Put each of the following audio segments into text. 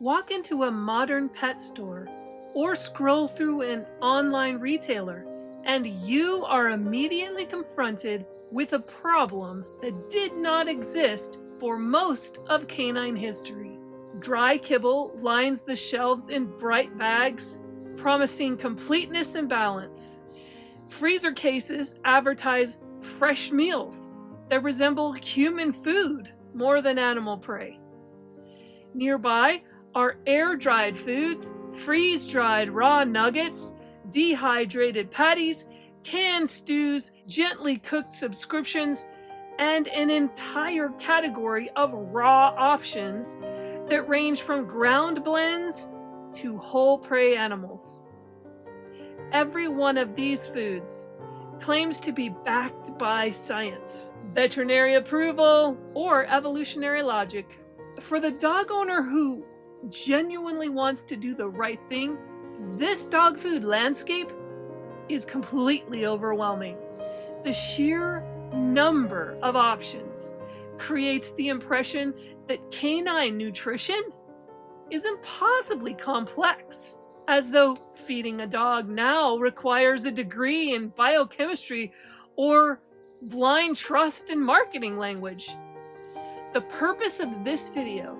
Walk into a modern pet store or scroll through an online retailer, and you are immediately confronted with a problem that did not exist for most of canine history. Dry kibble lines the shelves in bright bags, promising completeness and balance. Freezer cases advertise fresh meals that resemble human food more than animal prey. Nearby are air-dried foods, freeze-dried raw nuggets, dehydrated patties, canned stews, gently cooked subscriptions, and an entire category of raw options that range from ground blends to whole prey animals. Every one of these foods claims to be backed by science, veterinary approval, or evolutionary logic. For the dog owner who genuinely wants to do the right thing, this dog food landscape is completely overwhelming. The sheer number of options creates the impression that canine nutrition is impossibly complex, as though feeding a dog now requires a degree in biochemistry or blind trust in marketing language. The purpose of this video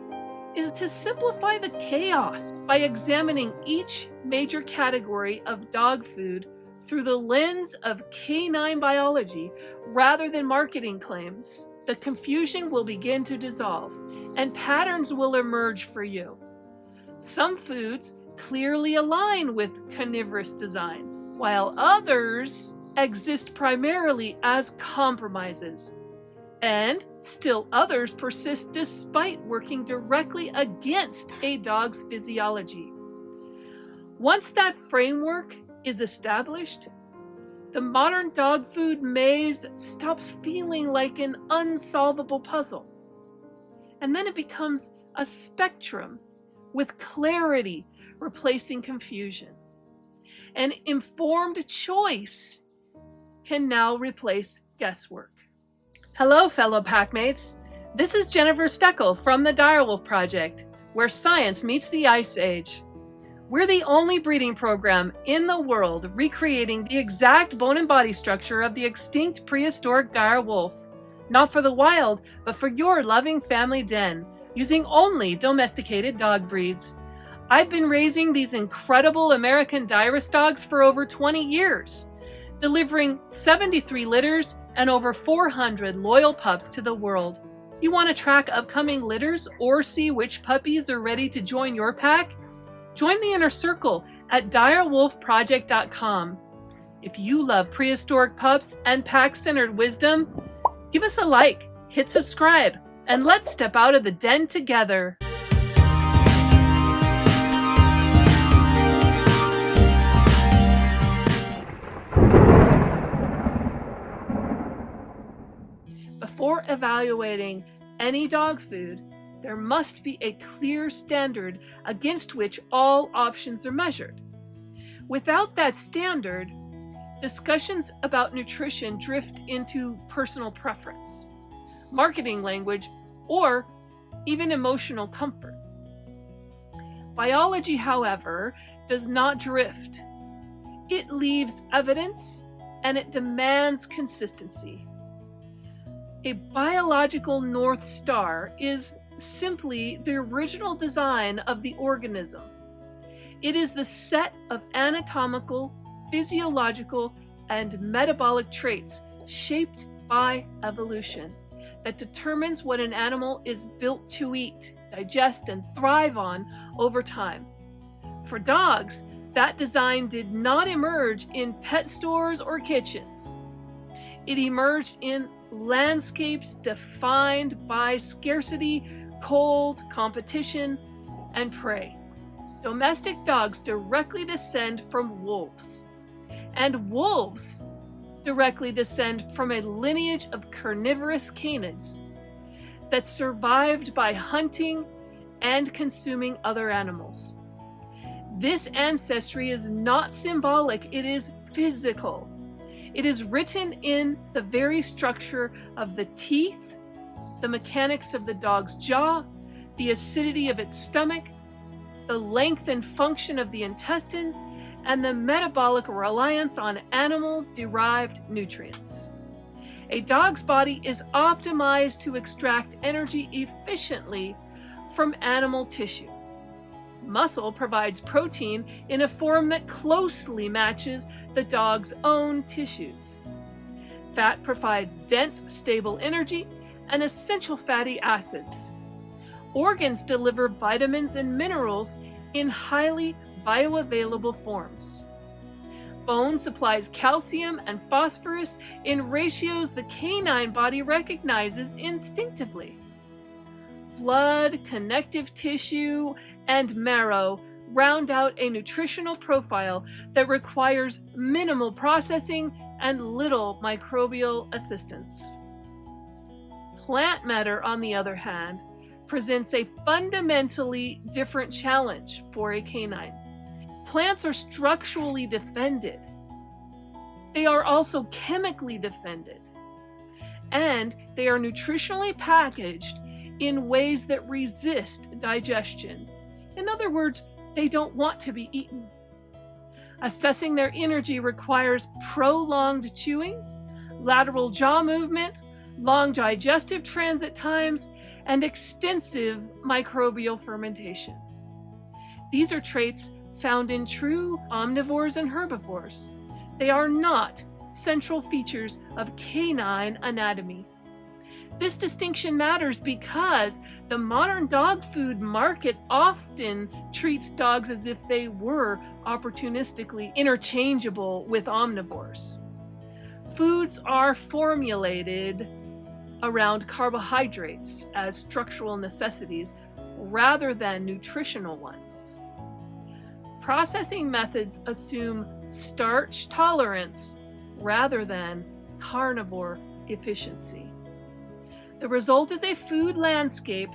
is to simplify the chaos by examining each major category of dog food through the lens of canine biology rather than marketing claims. The confusion will begin to dissolve, and patterns will emerge for you. Some foods clearly align with carnivorous design, while others exist primarily as compromises. And still others persist despite working directly against a dog's physiology. Once that framework is established, the modern dog food maze stops feeling like an unsolvable puzzle. And then it becomes a spectrum with clarity replacing confusion. An informed choice can now replace guesswork. Hello, fellow packmates. This is Jennifer Steckel from the Direwolf Project, where science meets the Ice Age. We're the only breeding program in the world recreating the exact bone and body structure of the extinct prehistoric dire wolf. Not for the wild, but for your loving family den, using only domesticated dog breeds. I've been raising these incredible American Direst dogs for over 20 years, delivering 73 litters and over 400 loyal pups to the world. You want to track upcoming litters or see which puppies are ready to join your pack? Join the inner circle at direwolfproject.com. If you love prehistoric pups and pack-centered wisdom, give us a like, hit subscribe, and let's step out of the den together. Before evaluating any dog food, there must be a clear standard against which all options are measured. Without that standard, discussions about nutrition drift into personal preference, marketing language, or even emotional comfort. Biology, however, does not drift. It leaves evidence and it demands consistency. A biological North Star is simply the original design of the organism. It is the set of anatomical, physiological, and metabolic traits shaped by evolution that determines what an animal is built to eat, digest, and thrive on over time. For dogs, that design did not emerge in pet stores or kitchens. It emerged in landscapes defined by scarcity, cold, competition, and prey. Domestic dogs directly descend from wolves, and wolves directly descend from a lineage of carnivorous canids that survived by hunting and consuming other animals. This ancestry is not symbolic, it is physical. It is written in the very structure of the teeth, the mechanics of the dog's jaw, the acidity of its stomach, the length and function of the intestines, and the metabolic reliance on animal-derived nutrients. A dog's body is optimized to extract energy efficiently from animal tissue. Muscle provides protein in a form that closely matches the dog's own tissues. Fat provides dense, stable energy and essential fatty acids. Organs deliver vitamins and minerals in highly bioavailable forms. Bone supplies calcium and phosphorus in ratios the canine body recognizes instinctively. Blood, connective tissue, and marrow round out a nutritional profile that requires minimal processing and little microbial assistance. Plant matter, on the other hand, presents a fundamentally different challenge for a canine. Plants are structurally defended. They are also chemically defended. And they are nutritionally packaged in ways that resist digestion. In other words, they don't want to be eaten. Assessing their energy requires prolonged chewing, lateral jaw movement, long digestive transit times, and extensive microbial fermentation. These are traits found in true omnivores and herbivores. They are not central features of canine anatomy. This distinction matters because the modern dog food market often treats dogs as if they were opportunistically interchangeable with omnivores. Foods are formulated around carbohydrates as structural necessities rather than nutritional ones. Processing methods assume starch tolerance rather than carnivore efficiency. The result is a food landscape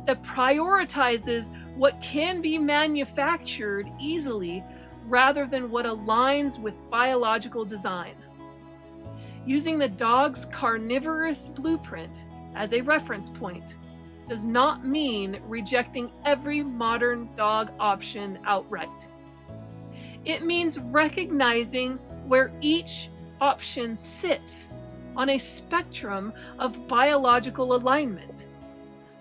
that prioritizes what can be manufactured easily rather than what aligns with biological design. Using the dog's carnivorous blueprint as a reference point does not mean rejecting every modern dog option outright. It means recognizing where each option sits on a spectrum of biological alignment.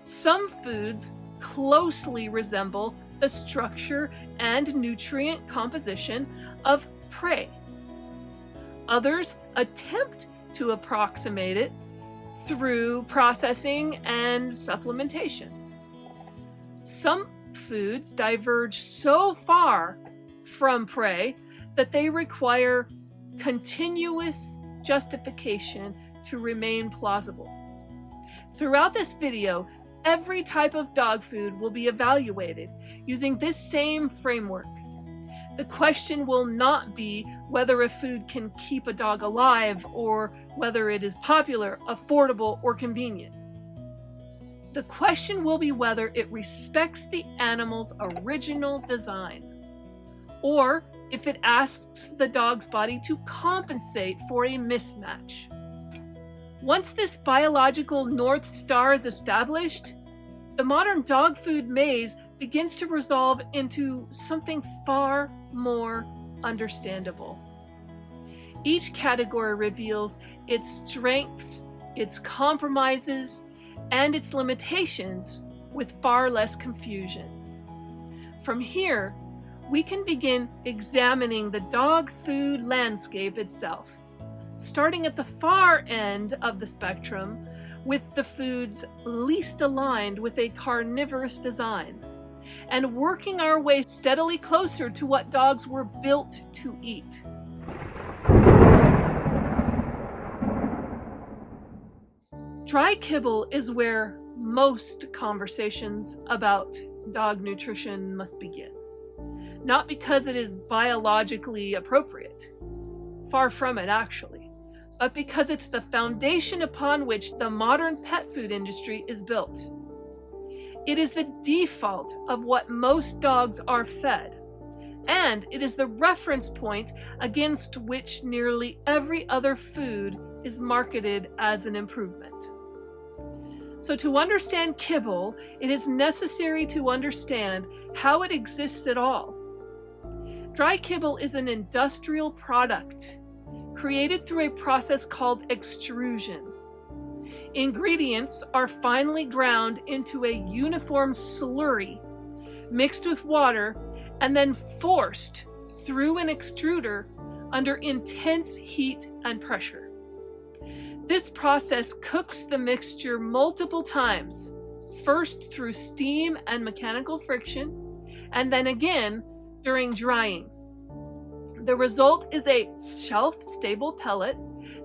Some foods closely resemble the structure and nutrient composition of prey. Others attempt to approximate it through processing and supplementation. Some foods diverge so far from prey that they require continuous justification to remain plausible. Throughout this video, every type of dog food will be evaluated using this same framework. The question will not be whether a food can keep a dog alive or whether it is popular, affordable, or convenient. The question will be whether it respects the animal's original design, or if it asks the dog's body to compensate for a mismatch. Once this biological North Star is established, the modern dog food maze begins to resolve into something far more understandable. Each category reveals its strengths, its compromises, and its limitations with far less confusion. From here, we can begin examining the dog food landscape itself, starting at the far end of the spectrum with the foods least aligned with a carnivorous design, and working our way steadily closer to what dogs were built to eat. Dry kibble is where most conversations about dog nutrition must begin. Not because it is biologically appropriate, far from it actually, but because it's the foundation upon which the modern pet food industry is built. It is the default of what most dogs are fed, and it is the reference point against which nearly every other food is marketed as an improvement. So to understand kibble, it is necessary to understand how it exists at all. Dry kibble is an industrial product created through a process called extrusion. Ingredients are finely ground into a uniform slurry, mixed with water, and then forced through an extruder under intense heat and pressure. This process cooks the mixture multiple times, first through steam and mechanical friction, and then again during drying. The result is a shelf-stable pellet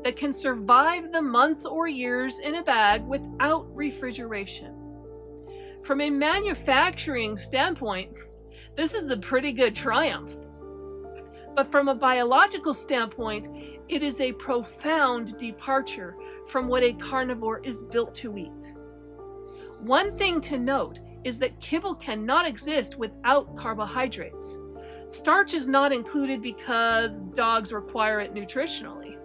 that can survive the months or years in a bag without refrigeration. From a manufacturing standpoint, this is a pretty good triumph. But from a biological standpoint, it is a profound departure from what a carnivore is built to eat. One thing to note is that kibble cannot exist without carbohydrates. Starch is not included because dogs require it nutritionally.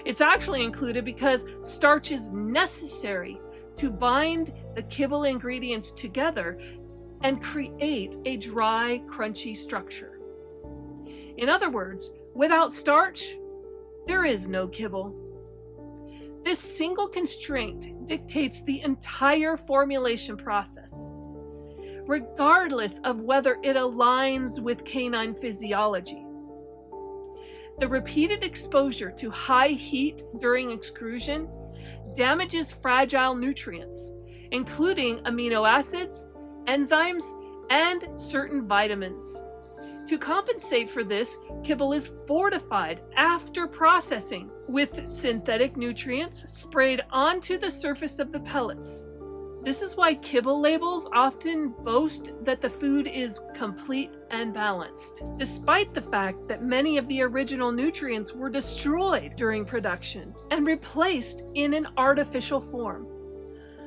It's actually included because starch is necessary to bind the kibble ingredients together and create a dry, crunchy structure. In other words, without starch, there is no kibble. This single constraint dictates the entire formulation process, regardless of whether it aligns with canine physiology. The repeated exposure to high heat during extrusion damages fragile nutrients, including amino acids, enzymes, and certain vitamins. To compensate for this, kibble is fortified after processing with synthetic nutrients sprayed onto the surface of the pellets. This is why kibble labels often boast that the food is complete and balanced, despite the fact that many of the original nutrients were destroyed during production and replaced in an artificial form.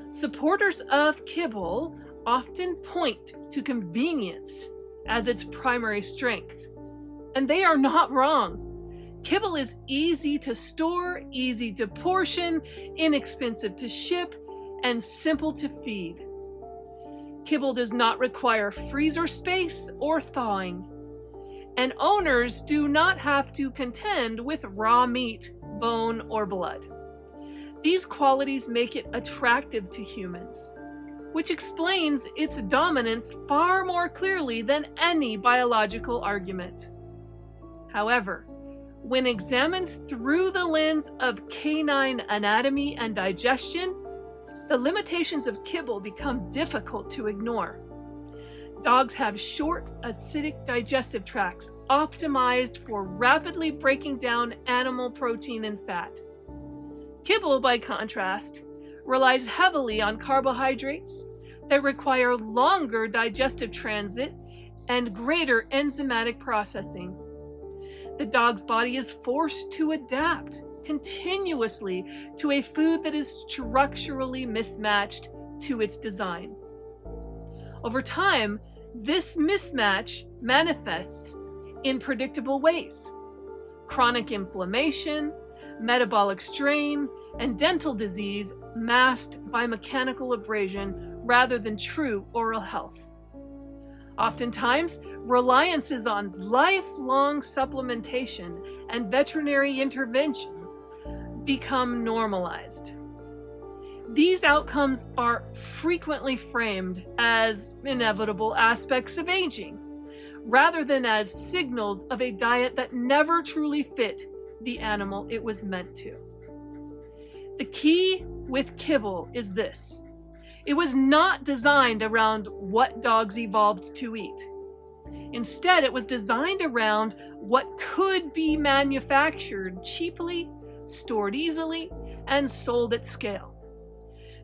Supporters of kibble often point to convenience as its primary strength, and they are not wrong. Kibble is easy to store, easy to portion, inexpensive to ship, and simple to feed. Kibble does not require freezer space or thawing, and owners do not have to contend with raw meat, bone, or blood. These qualities make it attractive to humans, which explains its dominance far more clearly than any biological argument. However, when examined through the lens of canine anatomy and digestion, the limitations of kibble become difficult to ignore. Dogs have short, acidic digestive tracts optimized for rapidly breaking down animal protein and fat. Kibble, by contrast, relies heavily on carbohydrates that require longer digestive transit and greater enzymatic processing. The dog's body is forced to adapt continuously to a food that is structurally mismatched to its design. Over time, this mismatch manifests in predictable ways: chronic inflammation, metabolic strain, and dental disease masked by mechanical abrasion rather than true oral health. Oftentimes, reliance is on lifelong supplementation and veterinary intervention become normalized. These outcomes are frequently framed as inevitable aspects of aging, rather than as signals of a diet that never truly fit the animal it was meant to. The key with kibble is this: it was not designed around what dogs evolved to eat. Instead, it was designed around what could be manufactured cheaply, stored easily, and sold at scale.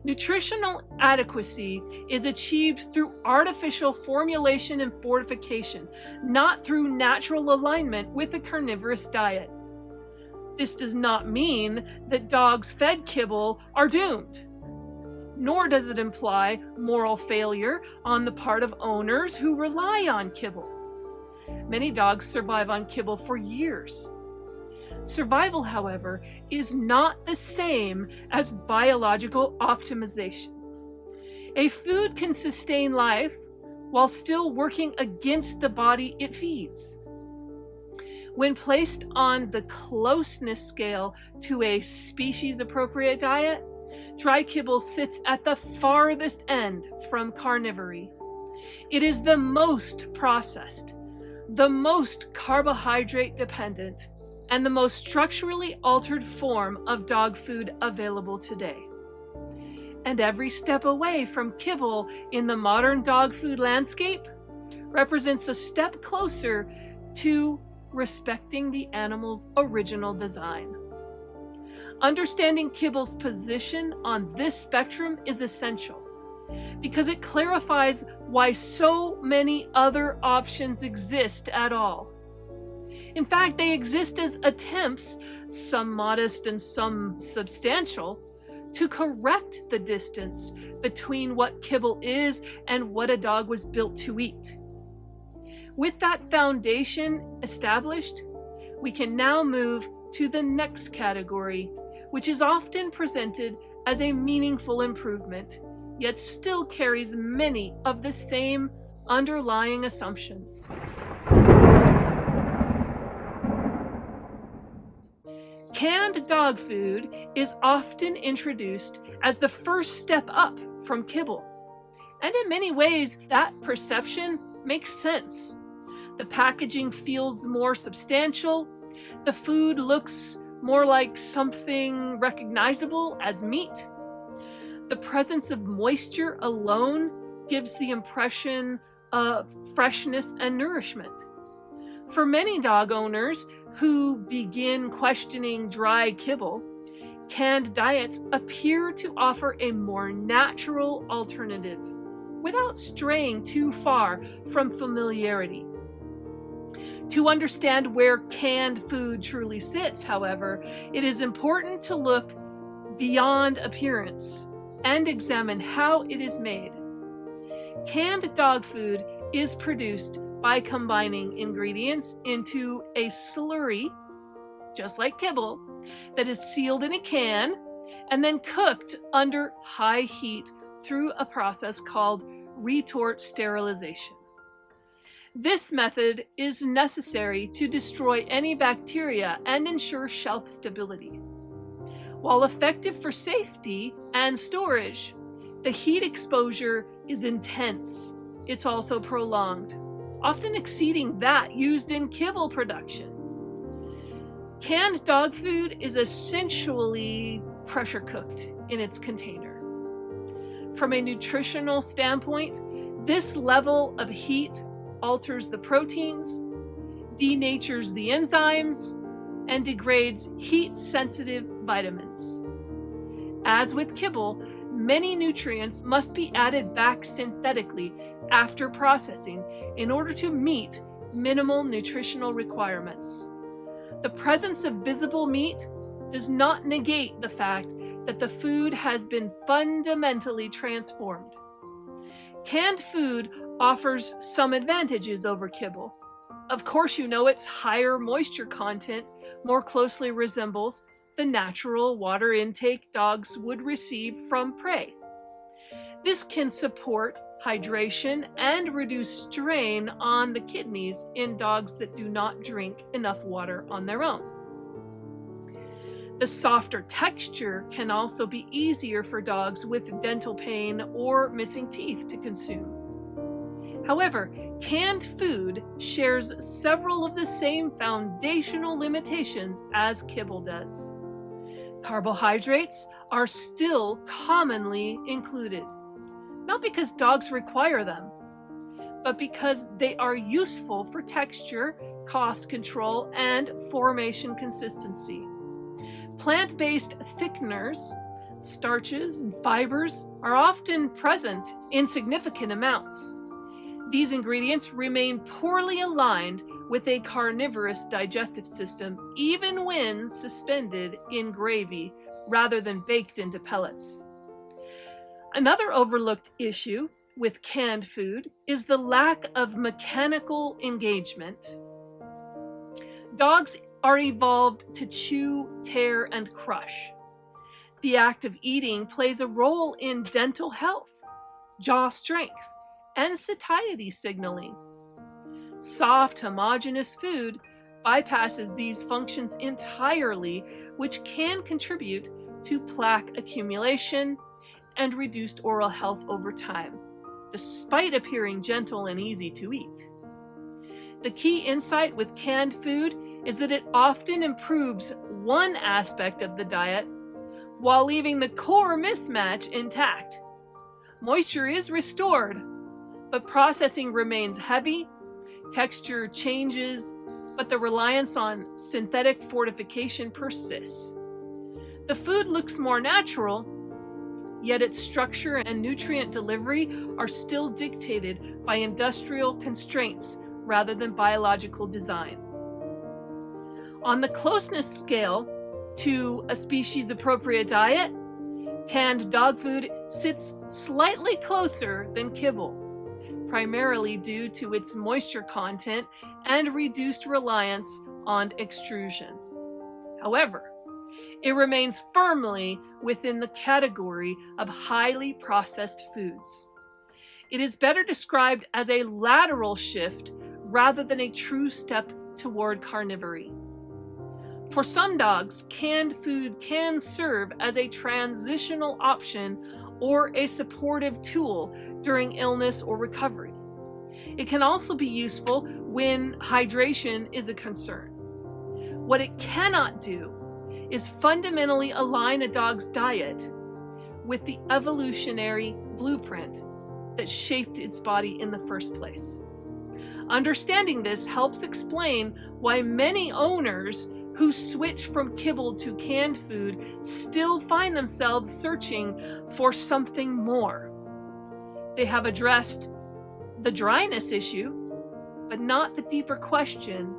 Nutritional adequacy is achieved through artificial formulation and fortification, not through natural alignment with a carnivorous diet. This does not mean that dogs fed kibble are doomed, nor does it imply moral failure on the part of owners who rely on kibble. Many dogs survive on kibble for years. Survival, however, is not the same as biological optimization. A food can sustain life while still working against the body it feeds. When placed on the closeness scale to a species-appropriate diet, dry kibble sits at the farthest end from carnivory. It is the most processed, the most carbohydrate dependent, and the most structurally altered form of dog food available today. And every step away from kibble in the modern dog food landscape represents a step closer to respecting the animal's original design. Understanding kibble's position on this spectrum is essential because it clarifies why so many other options exist at all. In fact, they exist as attempts, some modest and some substantial, to correct the distance between what kibble is and what a dog was built to eat. With that foundation established, we can now move to the next category, which is often presented as a meaningful improvement, yet still carries many of the same underlying assumptions. Canned dog food is often introduced as the first step up from kibble. And in many ways, that perception makes sense. The packaging feels more substantial. The food looks more like something recognizable as meat. The presence of moisture alone gives the impression of freshness and nourishment. For many dog owners who begin questioning dry kibble, canned diets appear to offer a more natural alternative without straying too far from familiarity. To understand where canned food truly sits, however, it is important to look beyond appearance and examine how it is made. Canned dog food is produced by combining ingredients into a slurry, just like kibble, that is sealed in a can and then cooked under high heat through a process called retort sterilization. This method is necessary to destroy any bacteria and ensure shelf stability. While effective for safety and storage, the heat exposure is intense. It's also prolonged, often exceeding that used in kibble production. Canned dog food is essentially pressure cooked in its container. From a nutritional standpoint, this level of heat alters the proteins, denatures the enzymes, and degrades heat-sensitive vitamins. As with kibble, many nutrients must be added back synthetically after processing in order to meet minimal nutritional requirements. The presence of visible meat does not negate the fact that the food has been fundamentally transformed. Canned food offers some advantages over kibble. Of course, you know its higher moisture content more closely resembles the natural water intake dogs would receive from prey. This can support hydration and reduce strain on the kidneys in dogs that do not drink enough water on their own. The softer texture can also be easier for dogs with dental pain or missing teeth to consume. However, canned food shares several of the same foundational limitations as kibble does. Carbohydrates are still commonly included, not because dogs require them, but because they are useful for texture, cost control, and formation consistency. Plant-based thickeners, starches, and fibers are often present in significant amounts. These ingredients remain poorly aligned with a carnivorous digestive system, even when suspended in gravy rather than baked into pellets. Another overlooked issue with canned food is the lack of mechanical engagement. Dogs are evolved to chew, tear, and crush. The act of eating plays a role in dental health, jaw strength, and satiety signaling. Soft, homogeneous food bypasses these functions entirely, which can contribute to plaque accumulation and reduced oral health over time, despite appearing gentle and easy to eat. The key insight with canned food is that it often improves one aspect of the diet while leaving the core mismatch intact. Moisture is restored, but processing remains heavy, texture changes, but the reliance on synthetic fortification persists. The food looks more natural, yet its structure and nutrient delivery are still dictated by industrial constraints rather than biological design. On the closeness scale to a species-appropriate diet, canned dog food sits slightly closer than kibble, primarily due to its moisture content and reduced reliance on extrusion. However, it remains firmly within the category of highly processed foods. It is better described as a lateral shift rather than a true step toward carnivory. For some dogs, canned food can serve as a transitional option or a supportive tool during illness or recovery. It can also be useful when hydration is a concern. What it cannot do is fundamentally align a dog's diet with the evolutionary blueprint that shaped its body in the first place. Understanding this helps explain why many owners who switch from kibble to canned food still find themselves searching for something more. They have addressed the dryness issue, but not the deeper question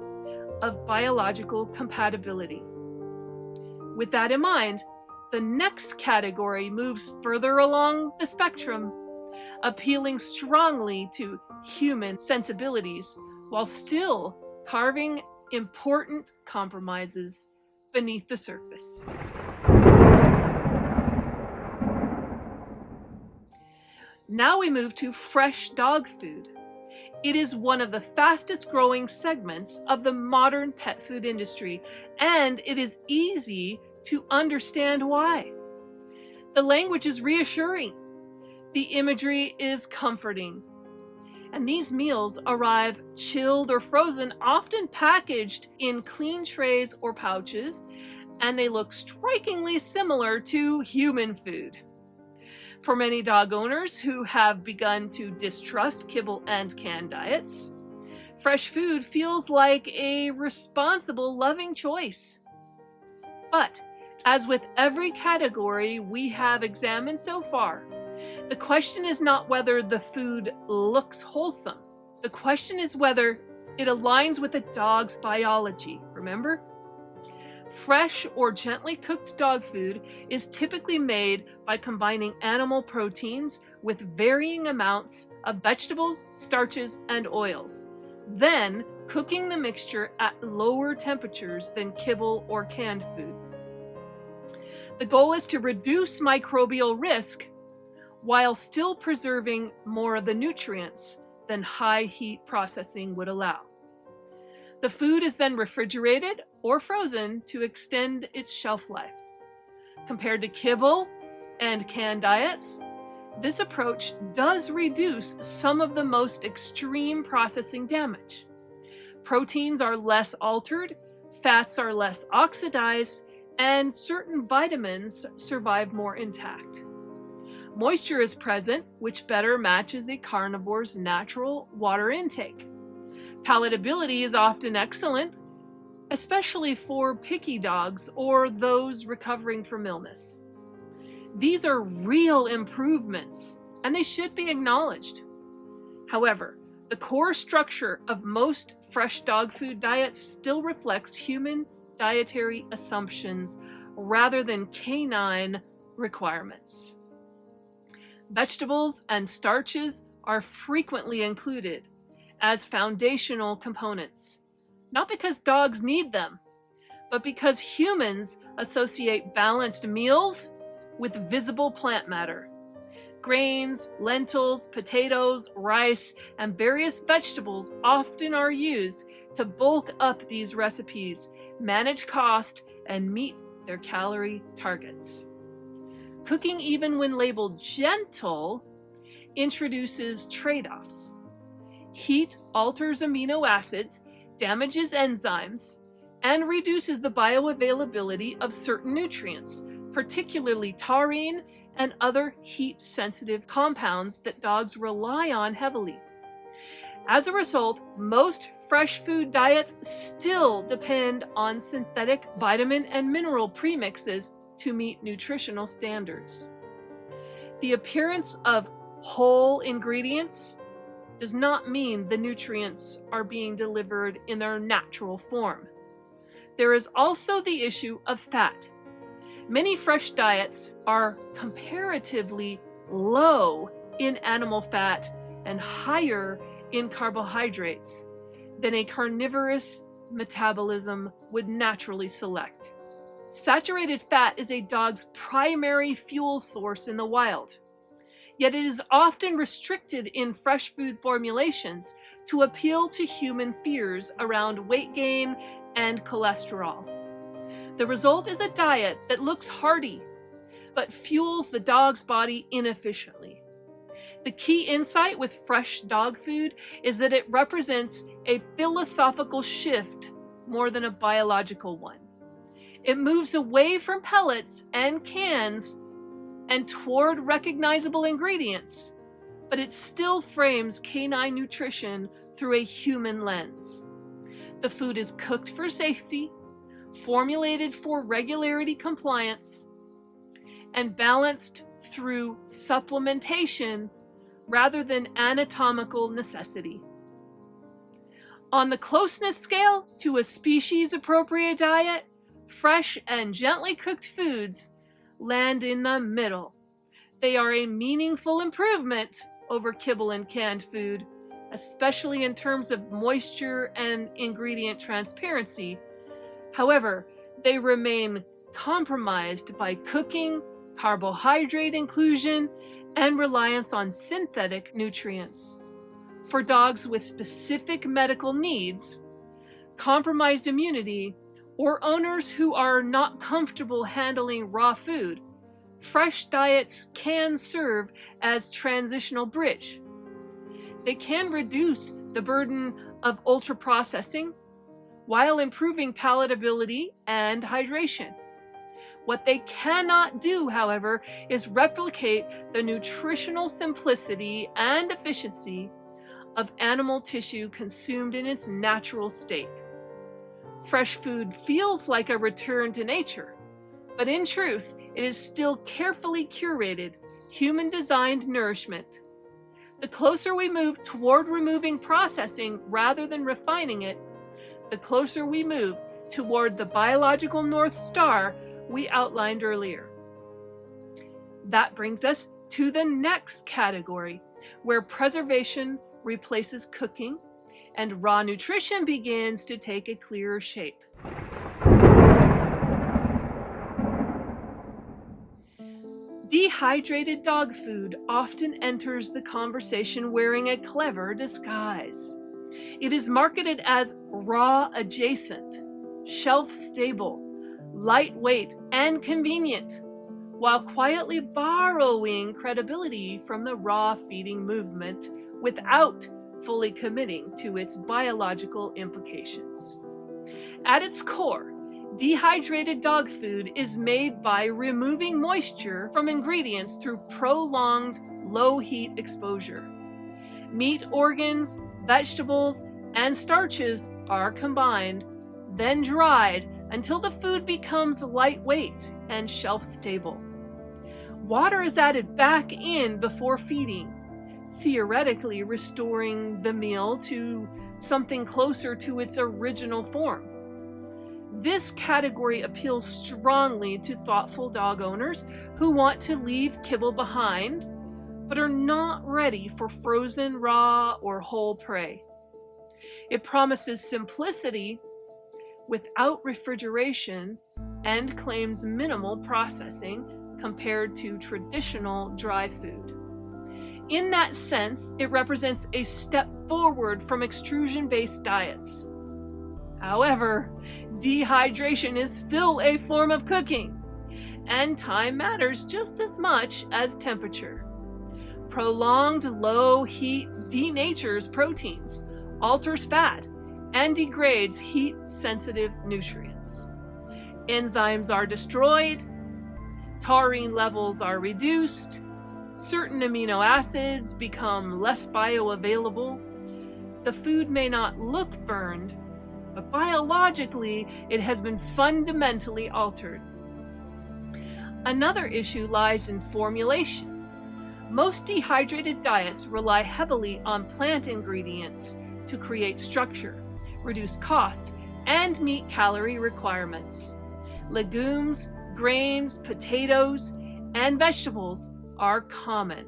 of biological compatibility. With that in mind, the next category moves further along the spectrum, appealing strongly to human sensibilities while still carving important compromises beneath the surface. Now we move to fresh dog food. It is one of the fastest growing segments of the modern pet food industry, and it is easy to understand why. The language is reassuring. The imagery is comforting. And these meals arrive chilled or frozen, often packaged in clean trays or pouches, and they look strikingly similar to human food. For many dog owners who have begun to distrust kibble and canned diets, fresh food feels like a responsible, loving choice. But, as with every category we have examined so far, the question is not whether the food looks wholesome. The question is whether it aligns with a dog's biology, remember? Fresh or gently cooked dog food is typically made by combining animal proteins with varying amounts of vegetables, starches, and oils, then cooking the mixture at lower temperatures than kibble or canned food. The goal is to reduce microbial risk while still preserving more of the nutrients than high heat processing would allow. The food is then refrigerated or frozen to extend its shelf life. Compared to kibble and canned diets, this approach does reduce some of the most extreme processing damage. Proteins are less altered, fats are less oxidized, and certain vitamins survive more intact. Moisture is present, which better matches a carnivore's natural water intake. Palatability is often excellent, especially for picky dogs or those recovering from illness. These are real improvements, and they should be acknowledged. However, the core structure of most fresh dog food diets still reflects human dietary assumptions rather than canine requirements. Vegetables and starches are frequently included as foundational components, not because dogs need them, but because humans associate balanced meals with visible plant matter. Grains, lentils, potatoes, rice, and various vegetables often are used to bulk up these recipes, manage cost, and meet their calorie targets. Cooking, even when labeled gentle, introduces trade-offs. Heat alters amino acids, damages enzymes, and reduces the bioavailability of certain nutrients, particularly taurine and other heat-sensitive compounds that dogs rely on heavily. As a result, most fresh food diets still depend on synthetic vitamin and mineral premixes to meet nutritional standards. The appearance of whole ingredients does not mean the nutrients are being delivered in their natural form. There is also the issue of fat. Many fresh diets are comparatively low in animal fat and higher in carbohydrates than a carnivorous metabolism would naturally select. Saturated fat is a dog's primary fuel source in the wild, yet it is often restricted in fresh food formulations to appeal to human fears around weight gain and cholesterol. The result is a diet that looks hearty, but fuels the dog's body inefficiently. The key insight with fresh dog food is that it represents a philosophical shift more than a biological one. It moves away from pellets and cans and toward recognizable ingredients, but it still frames canine nutrition through a human lens. The food is cooked for safety, formulated for regularity compliance, and balanced through supplementation rather than anatomical necessity. On the closeness scale to a species-appropriate diet, fresh and gently cooked foods land in the middle. They are a meaningful improvement over kibble and canned food, especially in terms of moisture and ingredient transparency. However, they remain compromised by cooking, carbohydrate inclusion, and reliance on synthetic nutrients. For dogs with specific medical needs, compromised immunity, or owners who are not comfortable handling raw food, fresh diets can serve as transitional bridge. They can reduce the burden of ultra-processing while improving palatability and hydration. What they cannot do, however, is replicate the nutritional simplicity and efficiency of animal tissue consumed in its natural state. Fresh food feels like a return to nature, but in truth, it is still carefully curated, human-designed nourishment. The closer we move toward removing processing rather than refining it, the closer we move toward the biological North Star we outlined earlier. That brings us to the next category, where preservation replaces cooking and raw nutrition begins to take a clearer shape. Dehydrated dog food often enters the conversation wearing a clever disguise. It is marketed as raw adjacent, shelf stable, lightweight, and convenient, while quietly borrowing credibility from the raw feeding movement without fully committing to its biological implications. At its core, dehydrated dog food is made by removing moisture from ingredients through prolonged low heat exposure. Meat organs, vegetables, and starches are combined, then dried until the food becomes lightweight and shelf-stable. Water is added back in before feeding, theoretically restoring the meal to something closer to its original form. This category appeals strongly to thoughtful dog owners who want to leave kibble behind, but are not ready for frozen, raw, or whole prey. It promises simplicity without refrigeration and claims minimal processing compared to traditional dry food. In that sense, it represents a step forward from extrusion-based diets. However, dehydration is still a form of cooking, and time matters just as much as temperature. Prolonged low heat denatures proteins, alters fat, and degrades heat-sensitive nutrients. Enzymes are destroyed, taurine levels are reduced, certain amino acids become less bioavailable. The food may not look burned, but biologically it has been fundamentally altered. Another issue lies in formulation. Most dehydrated diets rely heavily on plant ingredients to create structure, reduce cost, and meet calorie requirements. Legumes, grains, potatoes, and vegetables are common,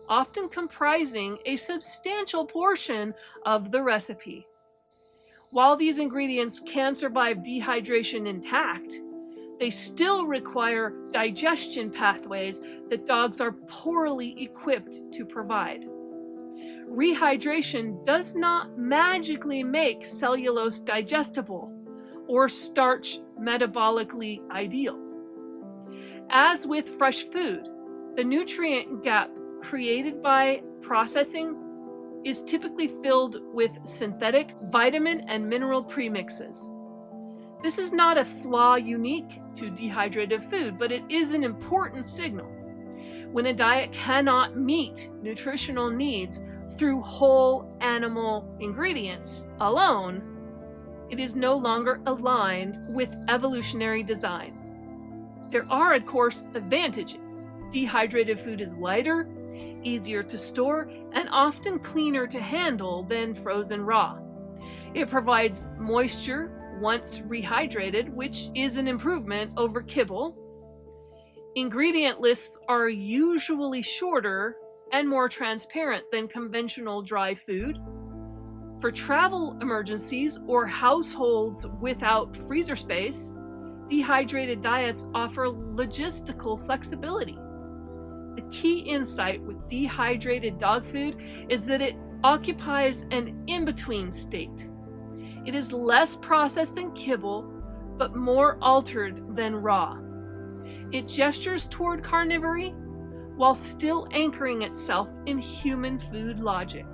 often comprising a substantial portion of the recipe. While these ingredients can survive dehydration intact, they still require digestion pathways that dogs are poorly equipped to provide. Rehydration does not magically make cellulose digestible or starch metabolically ideal. As with fresh food, the nutrient gap created by processing is typically filled with synthetic vitamin and mineral premixes. This is not a flaw unique to dehydrated food, but it is an important signal. When a diet cannot meet nutritional needs through whole animal ingredients alone, it is no longer aligned with evolutionary design. There are, of course, advantages. Dehydrated food is lighter, easier to store, and often cleaner to handle than frozen raw. It provides moisture once rehydrated, which is an improvement over kibble. Ingredient lists are usually shorter and more transparent than conventional dry food. For travel emergencies or households without freezer space, dehydrated diets offer logistical flexibility. The key insight with dehydrated dog food is that it occupies an in-between state. It is less processed than kibble, but more altered than raw. It gestures toward carnivory while still anchoring itself in human food logic.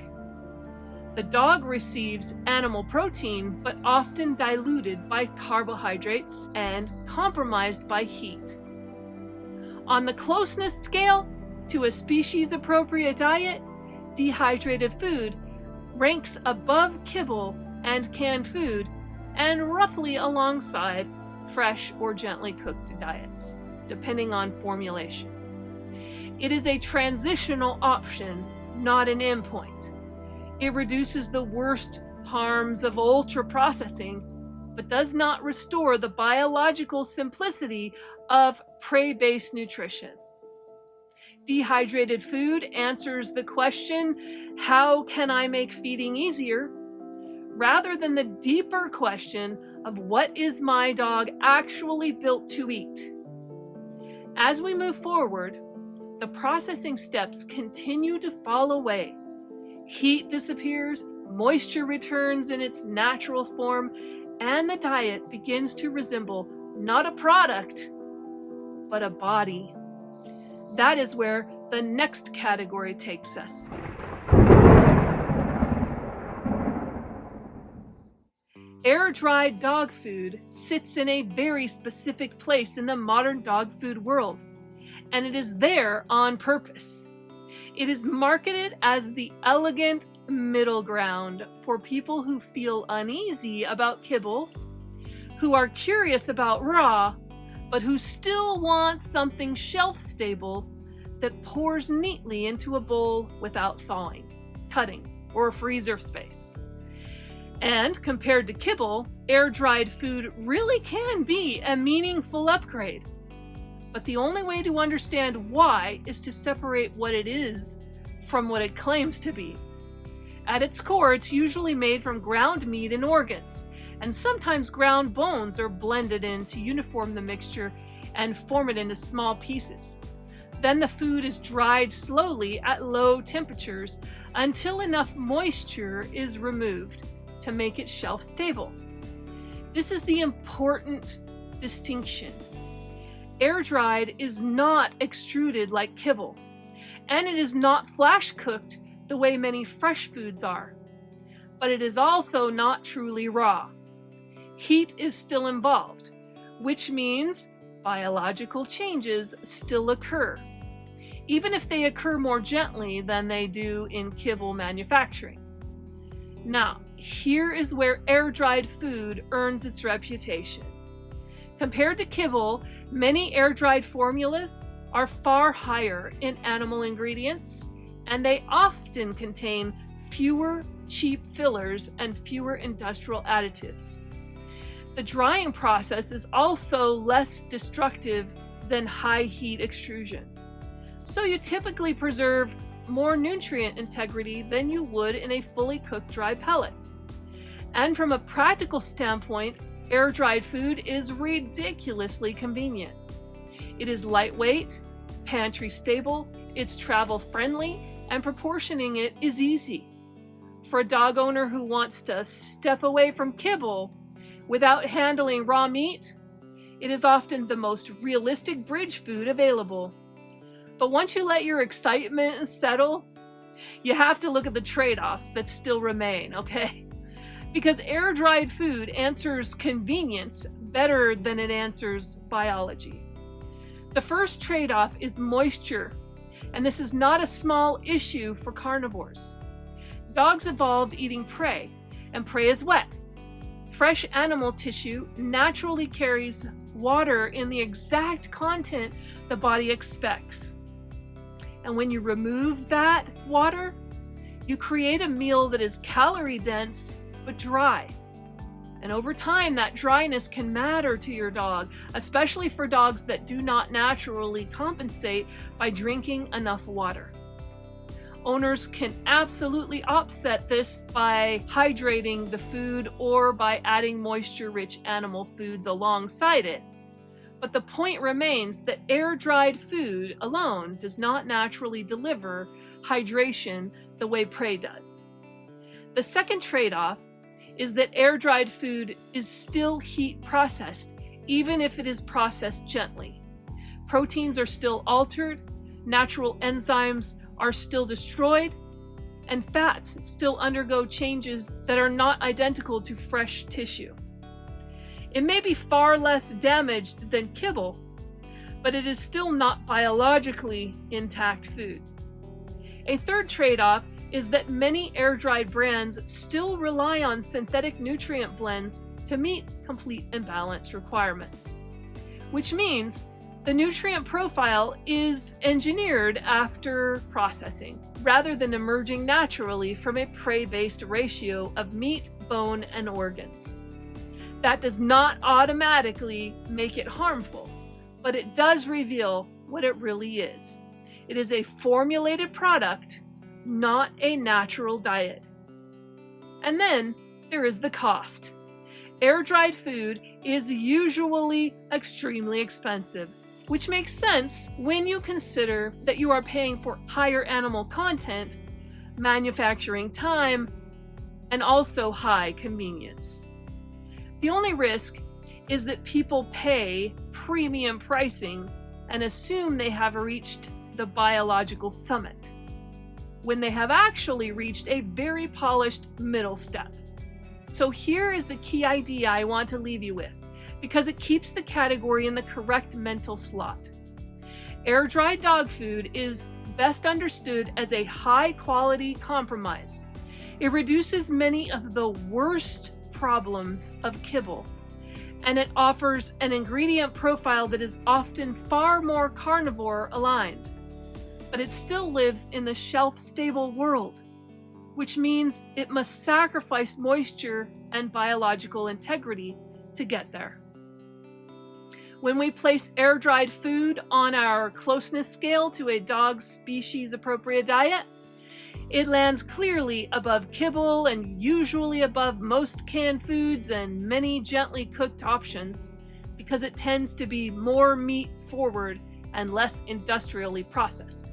The dog receives animal protein, but often diluted by carbohydrates and compromised by heat. On the closeness scale to a species-appropriate diet, dehydrated food ranks above kibble and canned food, and roughly alongside fresh or gently cooked diets, depending on formulation. It is a transitional option, not an endpoint. It reduces the worst harms of ultra-processing, but does not restore the biological simplicity of prey-based nutrition. Dehydrated food answers the question, how can I make feeding easier? Rather than the deeper question of what is my dog actually built to eat? As we move forward, the processing steps continue to fall away. Heat disappears, moisture returns in its natural form, and the diet begins to resemble not a product, but a body. That is where the next category takes us. Air-dried dog food sits in a very specific place in the modern dog food world, and it is there on purpose. It is marketed as the elegant middle ground for people who feel uneasy about kibble, who are curious about raw, but who still want something shelf-stable that pours neatly into a bowl without thawing, cutting, or freezer space. And compared to kibble, air-dried food really can be a meaningful upgrade. But the only way to understand why is to separate what it is from what it claims to be. At its core, it's usually made from ground meat and organs, and sometimes ground bones are blended in to uniform the mixture and form it into small pieces. Then the food is dried slowly at low temperatures until enough moisture is removed to make it shelf stable. This is the important distinction. Air dried is not extruded like kibble, and it is not flash cooked the way many fresh foods are. But it is also not truly raw. Heat is still involved, which means biological changes still occur, even if they occur more gently than they do in kibble manufacturing. Now, here is where air-dried food earns its reputation. Compared to kibble, many air-dried formulas are far higher in animal ingredients, and they often contain fewer cheap fillers and fewer industrial additives. The drying process is also less destructive than high heat extrusion. So you typically preserve more nutrient integrity than you would in a fully cooked dry pellet. And from a practical standpoint, air-dried food is ridiculously convenient. It is lightweight, pantry stable, it's travel friendly, and proportioning it is easy. For a dog owner who wants to step away from kibble without handling raw meat, it is often the most realistic bridge food available. But once you let your excitement settle, you have to look at the trade-offs that still remain, okay? Because air-dried food answers convenience better than it answers biology. The first trade-off is moisture, and this is not a small issue for carnivores. Dogs evolved eating prey, and prey is wet. Fresh animal tissue naturally carries water in the exact content the body expects. And when you remove that water, you create a meal that is calorie dense but dry. And over time, that dryness can matter to your dog, especially for dogs that do not naturally compensate by drinking enough water. Owners can absolutely offset this by hydrating the food or by adding moisture-rich animal foods alongside it. But the point remains that air-dried food alone does not naturally deliver hydration the way prey does. The second trade-off is that air-dried food is still heat processed, even if it is processed gently. Proteins are still altered, natural enzymes are still destroyed, and fats still undergo changes that are not identical to fresh tissue. It may be far less damaged than kibble, but it is still not biologically intact food. A third trade-off is that many air-dried brands still rely on synthetic nutrient blends to meet complete and balanced requirements, which means the nutrient profile is engineered after processing, rather than emerging naturally from a prey-based ratio of meat, bone, and organs. That does not automatically make it harmful, but it does reveal what it really is. It is a formulated product, not a natural diet. And then there is the cost. Air-dried food is usually extremely expensive, which makes sense when you consider that you are paying for higher animal content, manufacturing time, and also high convenience. The only risk is that people pay premium pricing and assume they have reached the biological summit, when they have actually reached a very polished middle step. So here is the key idea I want to leave you with, because it keeps the category in the correct mental slot. Air-dried dog food is best understood as a high-quality compromise. It reduces many of the worst problems of kibble, and it offers an ingredient profile that is often far more carnivore aligned. But it still lives in the shelf-stable world, which means it must sacrifice moisture and biological integrity to get there. When we place air-dried food on our closeness scale to a dog's species-appropriate diet, it lands clearly above kibble and usually above most canned foods and many gently cooked options, because it tends to be more meat-forward and less industrially processed.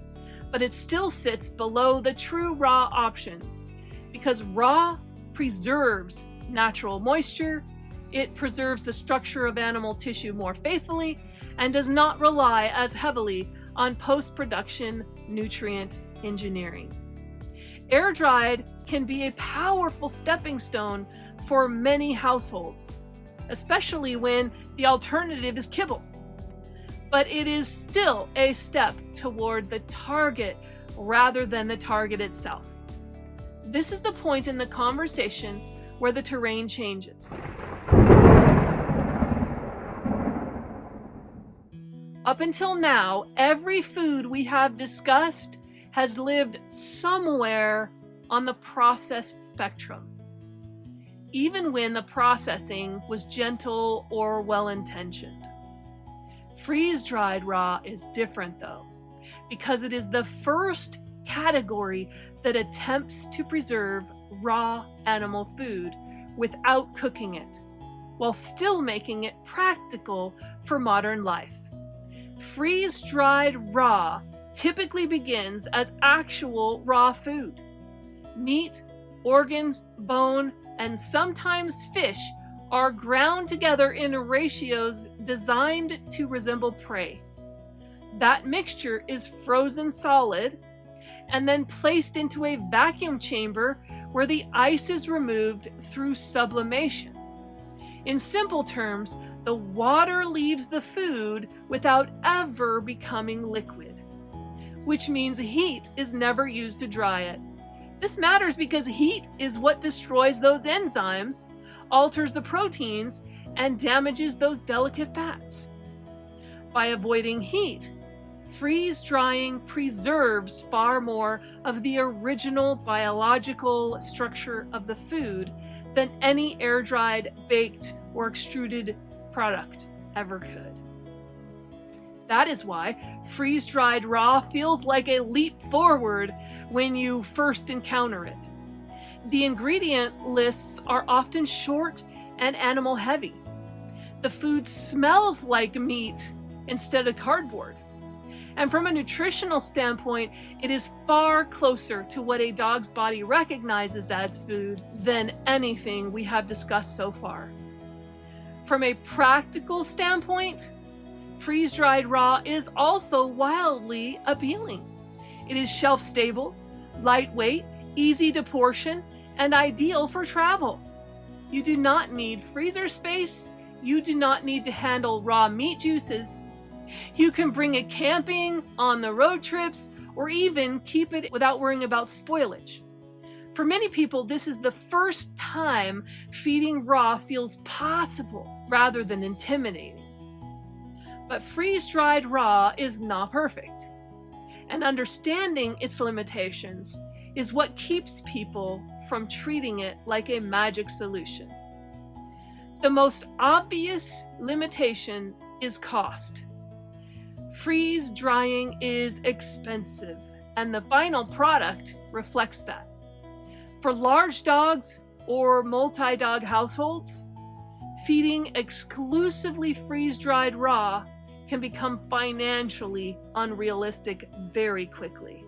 But it still sits below the true raw options because raw preserves natural moisture, it preserves the structure of animal tissue more faithfully, and does not rely as heavily on post-production nutrient engineering. Air-dried can be a powerful stepping stone for many households, especially when the alternative is kibble. But it is still a step toward the target rather than the target itself. This is the point in the conversation where the terrain changes. Up until now, every food we have discussed has lived somewhere on the processed spectrum, even when the processing was gentle or well-intentioned. Freeze-dried raw is different though, because it is the first category that attempts to preserve raw animal food without cooking it, while still making it practical for modern life. Freeze-dried raw typically begins as actual raw food. Meat, organs, bone, and sometimes fish are ground together in ratios designed to resemble prey. That mixture is frozen solid and then placed into a vacuum chamber where the ice is removed through sublimation. In simple terms, the water leaves the food without ever becoming liquid, which means heat is never used to dry it. This matters because heat is what destroys those enzymes, alters the proteins, and damages those delicate fats. By avoiding heat, freeze-drying preserves far more of the original biological structure of the food than any air-dried, baked, or extruded product ever could. That is why freeze-dried raw feels like a leap forward when you first encounter it. The ingredient lists are often short and animal heavy. The food smells like meat instead of cardboard. And from a nutritional standpoint, it is far closer to what a dog's body recognizes as food than anything we have discussed so far. From a practical standpoint, freeze-dried raw is also wildly appealing. It is shelf-stable, lightweight, easy to portion, and ideal for travel. You do not need freezer space. You do not need to handle raw meat juices. You can bring it camping, on the road trips, or even keep it without worrying about spoilage. For many people, this is the first time feeding raw feels possible rather than intimidating. But freeze-dried raw is not perfect, and understanding its limitations is what keeps people from treating it like a magic solution. The most obvious limitation is cost. Freeze-drying is expensive, and the final product reflects that. For large dogs or multi-dog households, feeding exclusively freeze-dried raw can become financially unrealistic very quickly.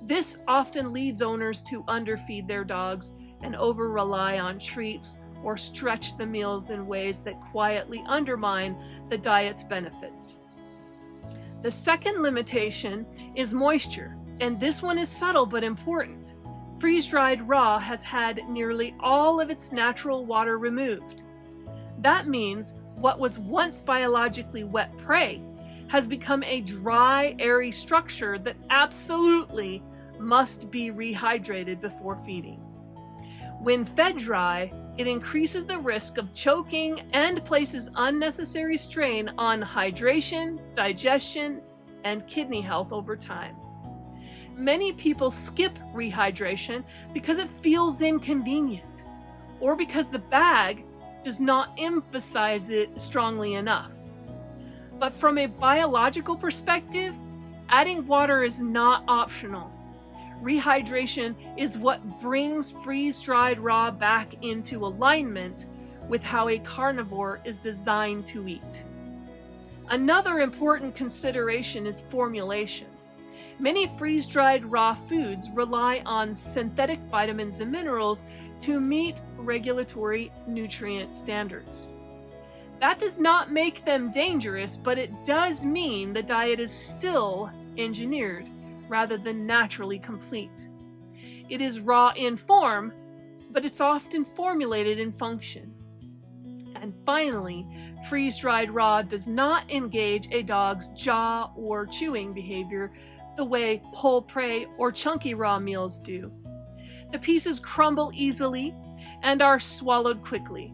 This often leads owners to underfeed their dogs and over-rely on treats or stretch the meals in ways that quietly undermine the diet's benefits. The second limitation is moisture, and this one is subtle but important. Freeze-dried raw has had nearly all of its natural water removed. That means what was once biologically wet prey has become a dry, airy structure that absolutely must be rehydrated before feeding. When fed dry, it increases the risk of choking and places unnecessary strain on hydration, digestion, and kidney health over time. Many people skip rehydration because it feels inconvenient, or because the bag does not emphasize it strongly enough. But from a biological perspective, adding water is not optional. Rehydration is what brings freeze-dried raw back into alignment with how a carnivore is designed to eat. Another important consideration is formulation. Many freeze-dried raw foods rely on synthetic vitamins and minerals to meet regulatory nutrient standards. That does not make them dangerous, but it does mean the diet is still engineered rather than naturally complete. It is raw in form, but it's often formulated in function. And finally, freeze-dried raw does not engage a dog's jaw or chewing behavior the way whole prey or chunky raw meals do. The pieces crumble easily and are swallowed quickly,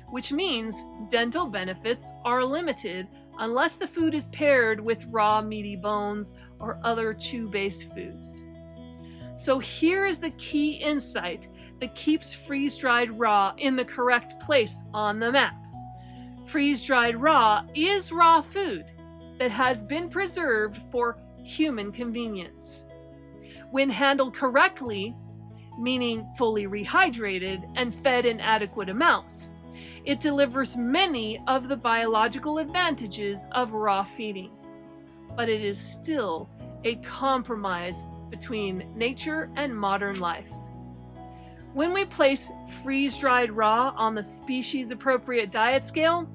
which means dental benefits are limited unless the food is paired with raw meaty bones or other chew-based foods. So here is the key insight that keeps freeze-dried raw in the correct place on the map. Freeze-dried raw is raw food that has been preserved for human convenience. When handled correctly, meaning fully rehydrated and fed in adequate amounts, it delivers many of the biological advantages of raw feeding. But it is still a compromise between nature and modern life. When we place freeze-dried raw on the species-appropriate diet scale,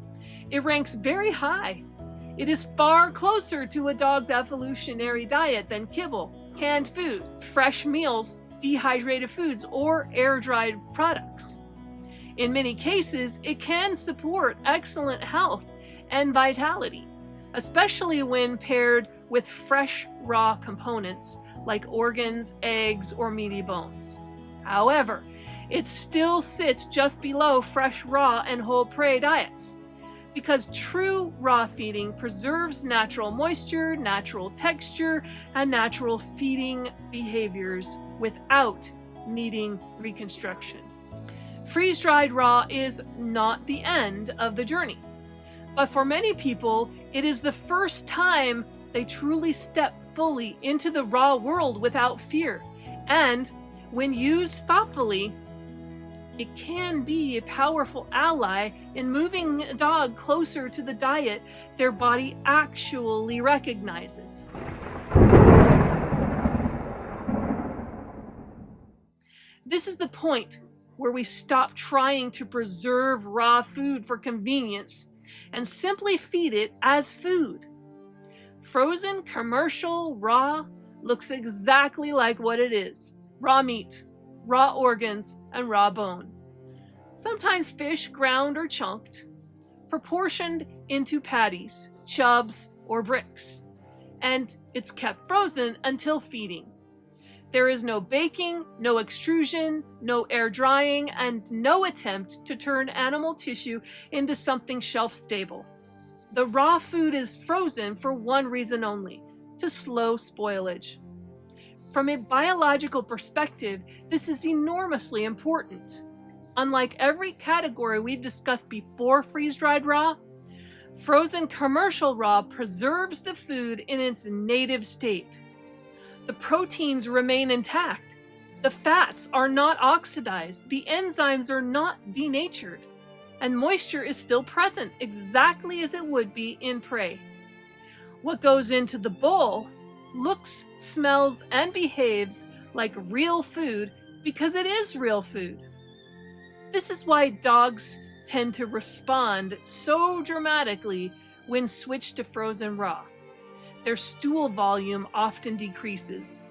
it ranks very high. It is far closer to a dog's evolutionary diet than kibble, canned food, fresh meals, dehydrated foods, or air-dried products. In many cases, it can support excellent health and vitality, especially when paired with fresh raw components like organs, eggs, or meaty bones. However, it still sits just below fresh raw and whole prey diets, because true raw feeding preserves natural moisture, natural texture, and natural feeding behaviors without needing reconstruction. Freeze-dried raw is not the end of the journey, but for many people, it is the first time they truly step fully into the raw world without fear. And when used thoughtfully, it can be a powerful ally in moving a dog closer to the diet their body actually recognizes. This is the point where we stop trying to preserve raw food for convenience and simply feed it as food. Frozen commercial raw looks exactly like what it is: raw meat, raw organs, and raw bone. Sometimes fish ground or chunked, proportioned into patties, chubs, or bricks, and it's kept frozen until feeding. There is no baking, no extrusion, no air drying, and no attempt to turn animal tissue into something shelf-stable. The raw food is frozen for one reason only: to slow spoilage. From a biological perspective, this is enormously important. Unlike every category we've discussed before freeze-dried raw, frozen commercial raw preserves the food in its native state. The proteins remain intact. The fats are not oxidized. The enzymes are not denatured. And moisture is still present, exactly as it would be in prey. What goes into the bowl looks, smells, and behaves like real food because it is real food. This is why dogs tend to respond so dramatically when switched to frozen raw. Their stool volume often decreases.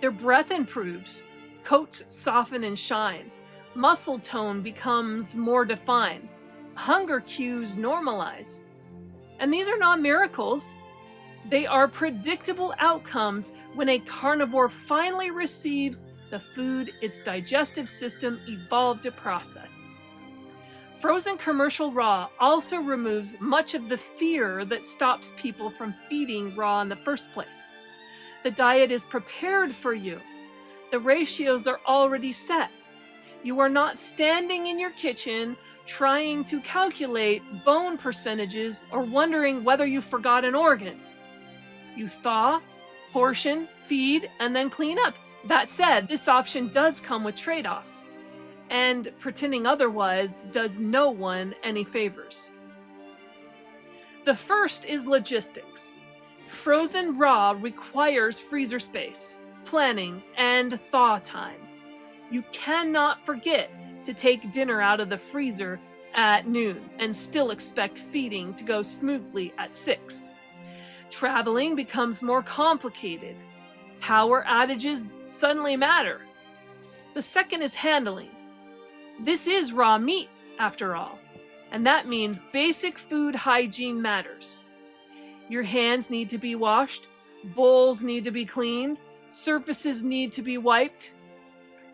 Their breath improves. Coats soften and shine. Muscle tone becomes more defined. Hunger cues normalize. And these are not miracles. They are predictable outcomes when a carnivore finally receives the food its digestive system evolved to process. Frozen commercial raw also removes much of the fear that stops people from feeding raw in the first place. The diet is prepared for you. The ratios are already set. You are not standing in your kitchen trying to calculate bone percentages or wondering whether you forgot an organ. You thaw, portion, feed, and then clean up. That said, this option does come with trade-offs, and pretending otherwise does no one any favors. The first is logistics. Frozen raw requires freezer space, planning, and thaw time. You cannot forget to take dinner out of the freezer at noon and still expect feeding to go smoothly at 6. Traveling becomes more complicated. Power outages suddenly matter. The second is handling. This is raw meat, after all, and that means basic food hygiene matters. Your hands need to be washed, bowls need to be cleaned, surfaces need to be wiped.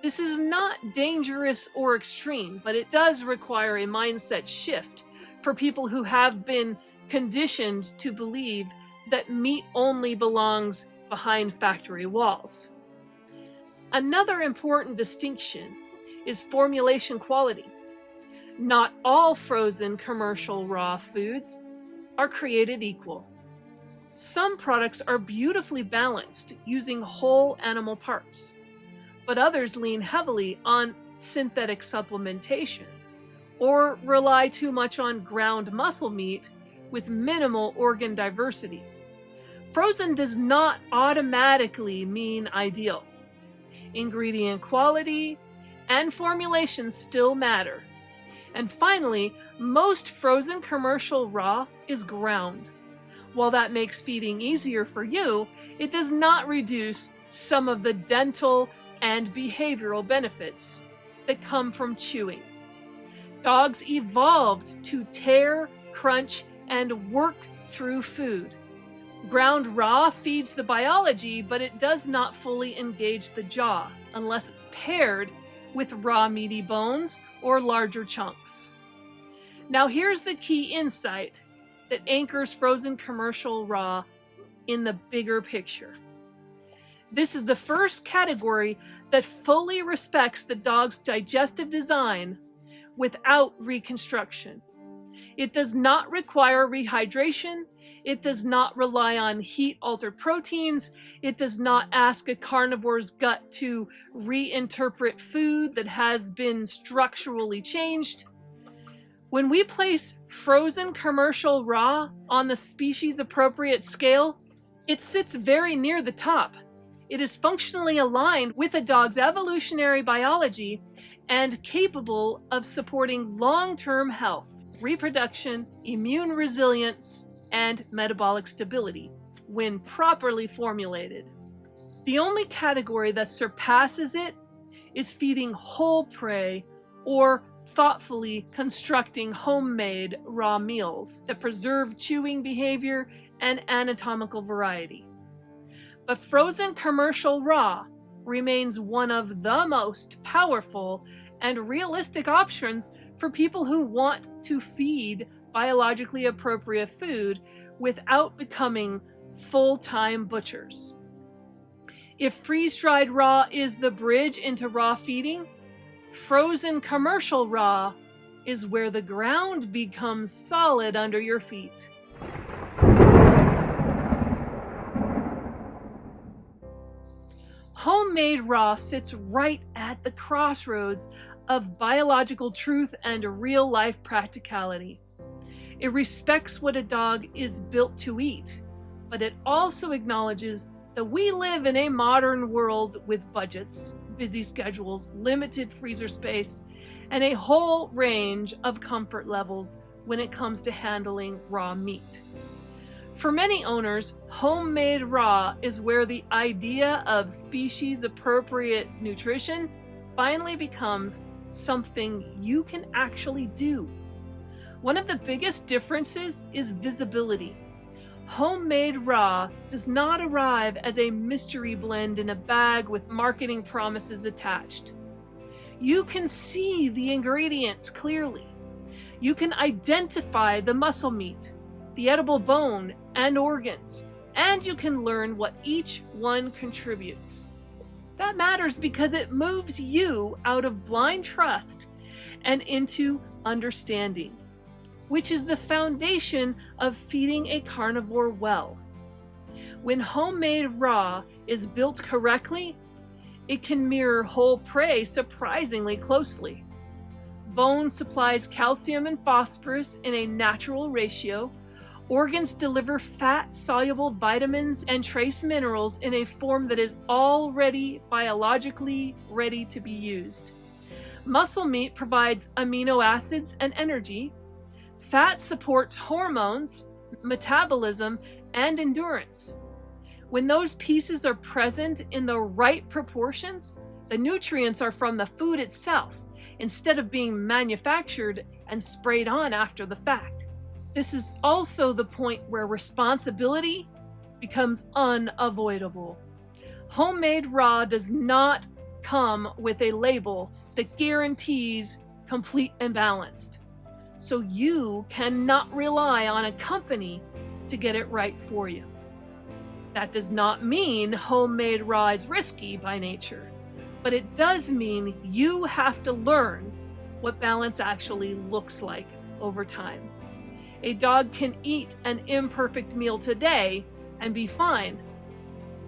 This is not dangerous or extreme, but it does require a mindset shift for people who have been conditioned to believe that meat only belongs behind factory walls. Another important distinction is formulation quality. Not all frozen commercial raw foods are created equal. Some products are beautifully balanced using whole animal parts, but others lean heavily on synthetic supplementation or rely too much on ground muscle meat with minimal organ diversity. Frozen does not automatically mean ideal. Ingredient quality and formulation still matter. And finally, most frozen commercial raw is ground. While that makes feeding easier for you, it does not reduce some of the dental and behavioral benefits that come from chewing. Dogs evolved to tear, crunch, and work through food. Ground raw feeds the biology, but it does not fully engage the jaw unless it's paired with raw meaty bones or larger chunks. Now here's the key insight that anchors frozen commercial raw in the bigger picture. This is the first category that fully respects the dog's digestive design without reconstruction. It does not require rehydration. It does not rely on heat-altered proteins. It does not ask a carnivore's gut to reinterpret food that has been structurally changed. When we place frozen commercial raw on the species-appropriate scale, it sits very near the top. It is functionally aligned with a dog's evolutionary biology and capable of supporting long-term health, reproduction, immune resilience, and metabolic stability when properly formulated. The only category that surpasses it is feeding whole prey or thoughtfully constructing homemade raw meals that preserve chewing behavior and anatomical variety. But frozen commercial raw remains one of the most powerful and realistic options for people who want to feed biologically appropriate food without becoming full-time butchers. If freeze-dried raw is the bridge into raw feeding, frozen commercial raw is where the ground becomes solid under your feet. Homemade raw sits right at the crossroads of biological truth and real-life practicality. It respects what a dog is built to eat, but it also acknowledges that we live in a modern world with budgets, busy schedules, limited freezer space, and a whole range of comfort levels when it comes to handling raw meat. For many owners, homemade raw is where the idea of species-appropriate nutrition finally becomes something you can actually do. One of the biggest differences is visibility. Homemade raw does not arrive as a mystery blend in a bag with marketing promises attached. You can see the ingredients clearly. You can identify the muscle meat, the edible bone and organs, and you can learn what each one contributes. That matters because it moves you out of blind trust and into understanding, which is the foundation of feeding a carnivore well. When homemade raw is built correctly, it can mirror whole prey surprisingly closely. Bone supplies calcium and phosphorus in a natural ratio, Organs deliver fat-soluble vitamins and trace minerals in a form that is already biologically ready to be used. Muscle meat provides amino acids and energy. Fat supports hormones, metabolism, and endurance. When those pieces are present in the right proportions, the nutrients are from the food itself, instead of being manufactured and sprayed on after the fact. This is also the point where responsibility becomes unavoidable. Homemade raw does not come with a label that guarantees complete and balanced. So you cannot rely on a company to get it right for you. That does not mean homemade raw is risky by nature, but it does mean you have to learn what balance actually looks like over time. A dog can eat an imperfect meal today and be fine.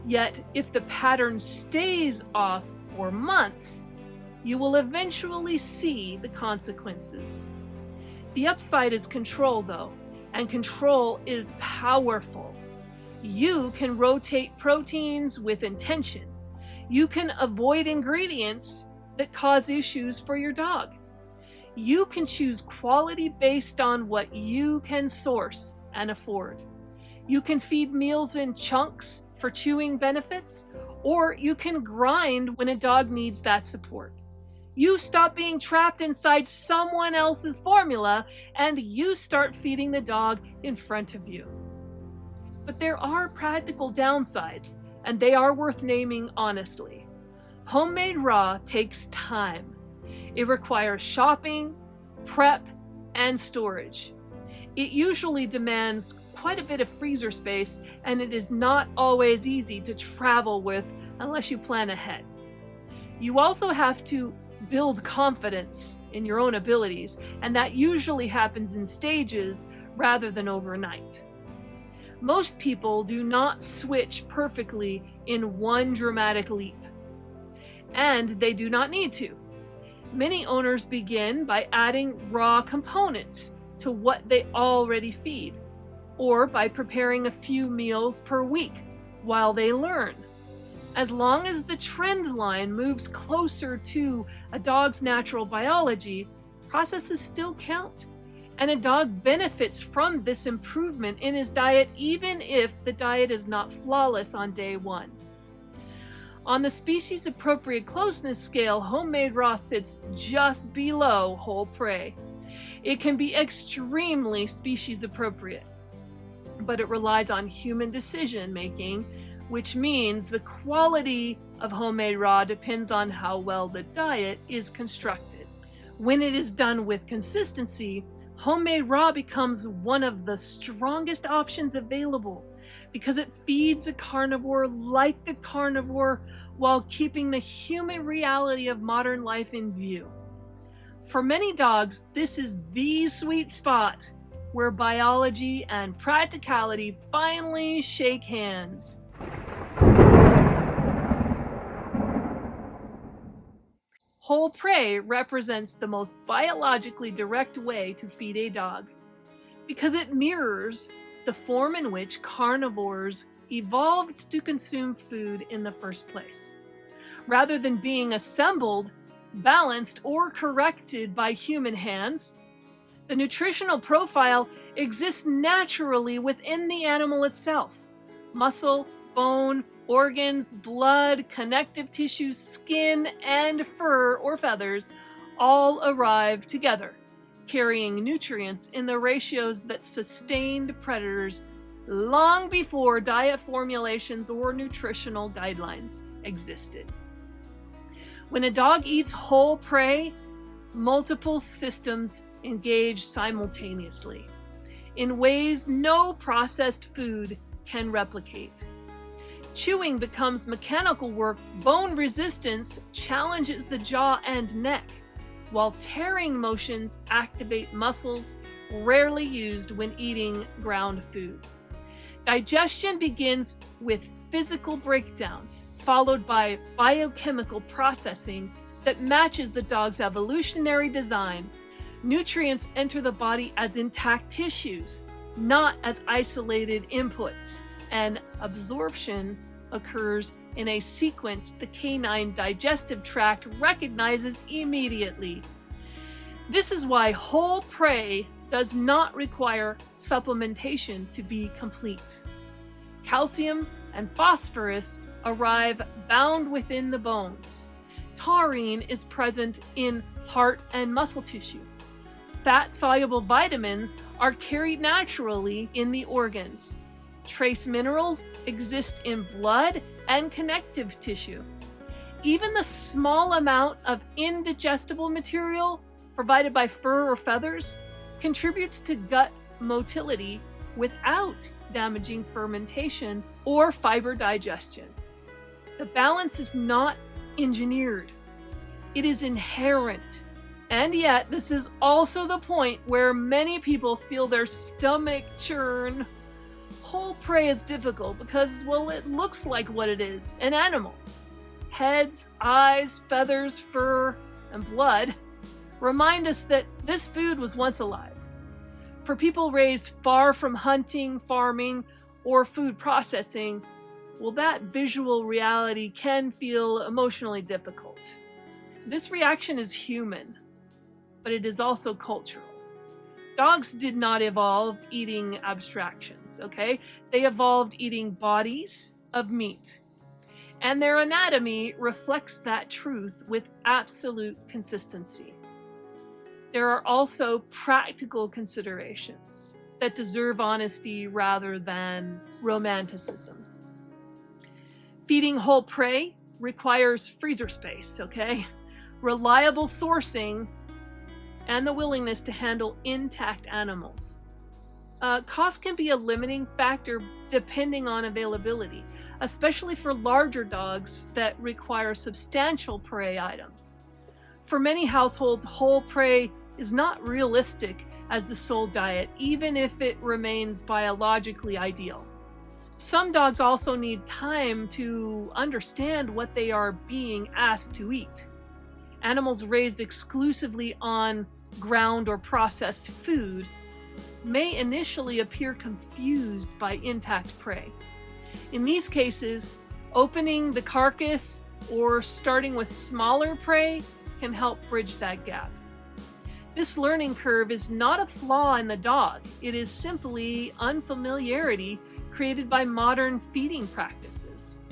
Yet, if the pattern stays off for months, you will eventually see the consequences. The upside is control, though, and control is powerful. You can rotate proteins with intention. You can avoid ingredients that cause issues for your dog. You can choose quality based on what you can source and afford. You can feed meals in chunks for chewing benefits, or you can grind when a dog needs that support. You stop being trapped inside someone else's formula, and you start feeding the dog in front of you. But there are practical downsides, and they are worth naming honestly. Homemade raw takes time. It requires shopping, prep, and storage. It usually demands quite a bit of freezer space, and it is not always easy to travel with unless you plan ahead. You also have to build confidence in your own abilities, and that usually happens in stages rather than overnight. Most people do not switch perfectly in one dramatic leap, and they do not need to. Many owners begin by adding raw components to what they already feed, or by preparing a few meals per week while they learn. As long as the trend line moves closer to a dog's natural biology, processes still count. And a dog benefits from this improvement in his diet even if the diet is not flawless on day one. On the species-appropriate closeness scale, homemade raw sits just below whole prey. It can be extremely species-appropriate, but it relies on human decision-making, which means the quality of homemade raw depends on how well the diet is constructed. When it is done with consistency, homemade raw becomes one of the strongest options available because it feeds a carnivore like a carnivore while keeping the human reality of modern life in view. For many dogs, this is the sweet spot where biology and practicality finally shake hands. Whole prey represents the most biologically direct way to feed a dog because it mirrors the form in which carnivores evolved to consume food in the first place. Rather than being assembled, balanced, or corrected by human hands, the nutritional profile exists naturally within the animal itself. Muscle, bone, organs, blood, connective tissue, skin, and fur or feathers all arrive together, carrying nutrients in the ratios that sustained predators long before diet formulations or nutritional guidelines existed. When a dog eats whole prey, multiple systems engage simultaneously in ways no processed food can replicate. Chewing becomes mechanical work. Bone resistance challenges the jaw and neck, while tearing motions activate muscles rarely used when eating ground food. Digestion begins with physical breakdown, followed by biochemical processing that matches the dog's evolutionary design. Nutrients enter the body as intact tissues, not as isolated inputs, and absorption occurs in a sequence the canine digestive tract recognizes immediately. This is why whole prey does not require supplementation to be complete. Calcium and phosphorus arrive bound within the bones. Taurine is present in heart and muscle tissue. Fat-soluble vitamins are carried naturally in the organs. Trace minerals exist in blood and connective tissue. Even the small amount of indigestible material provided by fur or feathers contributes to gut motility without damaging fermentation or fiber digestion. The balance is not engineered. It is inherent. And yet, this is also the point where many people feel their stomach churn. Whole prey is difficult because, well, it looks like what it is, an animal. Heads, eyes, feathers, fur, and blood remind us that this food was once alive. For people raised far from hunting, farming, or food processing, well, that visual reality can feel emotionally difficult. This reaction is human, but it is also cultural. Dogs did not evolve eating abstractions, okay? They evolved eating bodies of meat. And their anatomy reflects that truth with absolute consistency. There are also practical considerations that deserve honesty rather than romanticism. Feeding whole prey requires freezer space, okay? Reliable sourcing and the willingness to handle intact animals. Cost can be a limiting factor depending on availability, especially for larger dogs that require substantial prey items. For many households, whole prey is not realistic as the sole diet, even if it remains biologically ideal. Some dogs also need time to understand what they are being asked to eat. Animals raised exclusively on ground or processed food may initially appear confused by intact prey. In these cases, opening the carcass or starting with smaller prey can help bridge that gap. This learning curve is not a flaw in the dog. It is simply unfamiliarity created by modern feeding practices.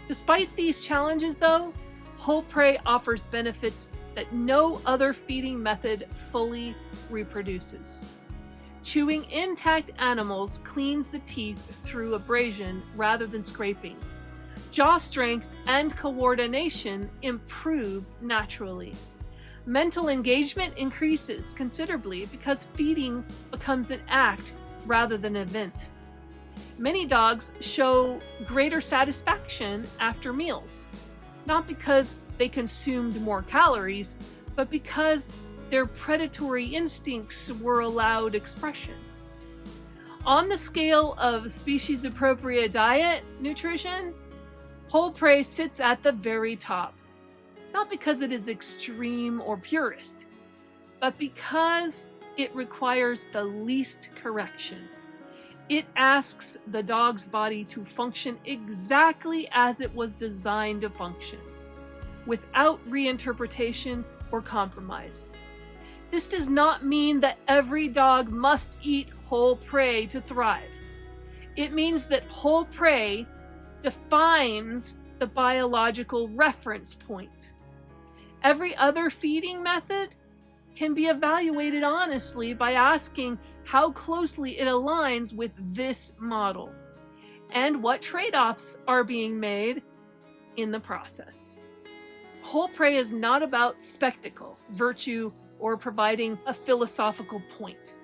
Despite these challenges, though, whole prey offers benefits that no other feeding method fully reproduces. Chewing intact animals cleans the teeth through abrasion rather than scraping. Jaw strength and coordination improve naturally. Mental engagement increases considerably because feeding becomes an act rather than an event. Many dogs show greater satisfaction after meals, not because they consumed more calories, but because their predatory instincts were allowed expression. On the scale of species-appropriate diet nutrition, whole prey sits at the very top. Not because it is extreme or purist, but because it requires the least correction. It asks the dog's body to function exactly as it was designed to function, without reinterpretation or compromise. This does not mean that every dog must eat whole prey to thrive. It means that whole prey defines the biological reference point. Every other feeding method can be evaluated honestly by asking how closely it aligns with this model and what trade-offs are being made in the process. Whole prey is not about spectacle, virtue, or providing a philosophical point.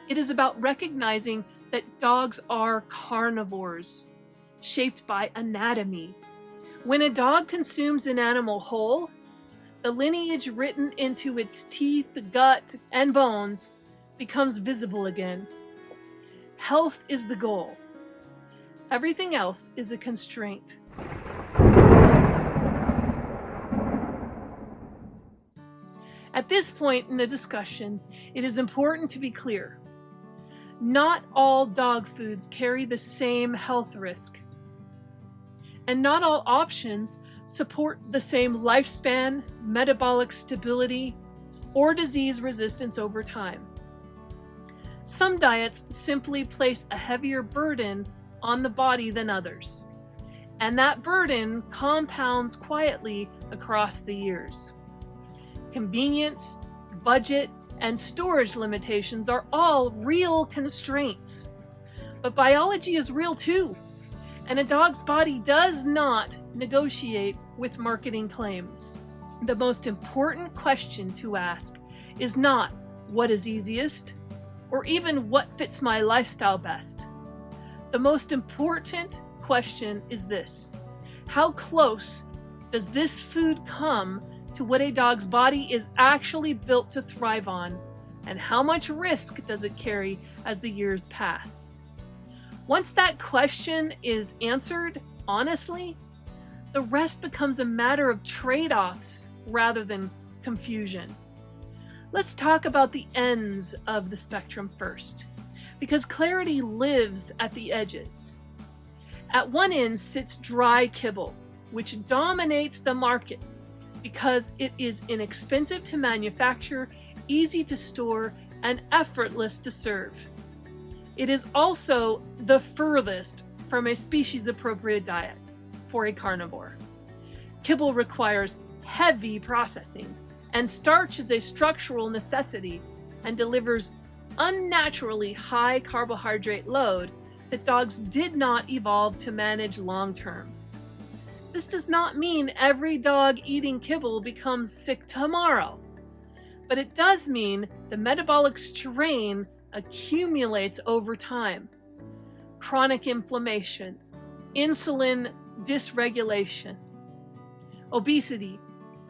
It is about recognizing that dogs are carnivores, shaped by anatomy. When a dog consumes an animal whole, the lineage written into its teeth, gut, and bones becomes visible again. Health is the goal. Everything else is a constraint. At this point in the discussion, it is important to be clear. not all dog foods carry the same health risk. And not all options support the same lifespan, metabolic stability, or disease resistance over time. Some diets simply place a heavier burden on the body than others, and that burden compounds quietly across the years. Convenience, budget, and storage limitations are all real constraints. But biology is real too, and a dog's body does not negotiate with marketing claims. The most important question to ask is not what is easiest, or even what fits my lifestyle best. The most important question is this: how close does this food come to what a dog's body is actually built to thrive on, and how much risk does it carry as the years pass? Once that question is answered honestly, the rest becomes a matter of trade-offs rather than confusion. Let's talk about the ends of the spectrum first, because clarity lives at the edges. At one end sits dry kibble, which dominates the market because it is inexpensive to manufacture, easy to store, and effortless to serve. It is also the furthest from a species-appropriate diet for a carnivore. Kibble requires heavy processing, and starch is a structural necessity and delivers unnaturally high carbohydrate load that dogs did not evolve to manage long-term. This does not mean every dog eating kibble becomes sick tomorrow, but it does mean the metabolic strain accumulates over time. Chronic inflammation, insulin dysregulation, obesity,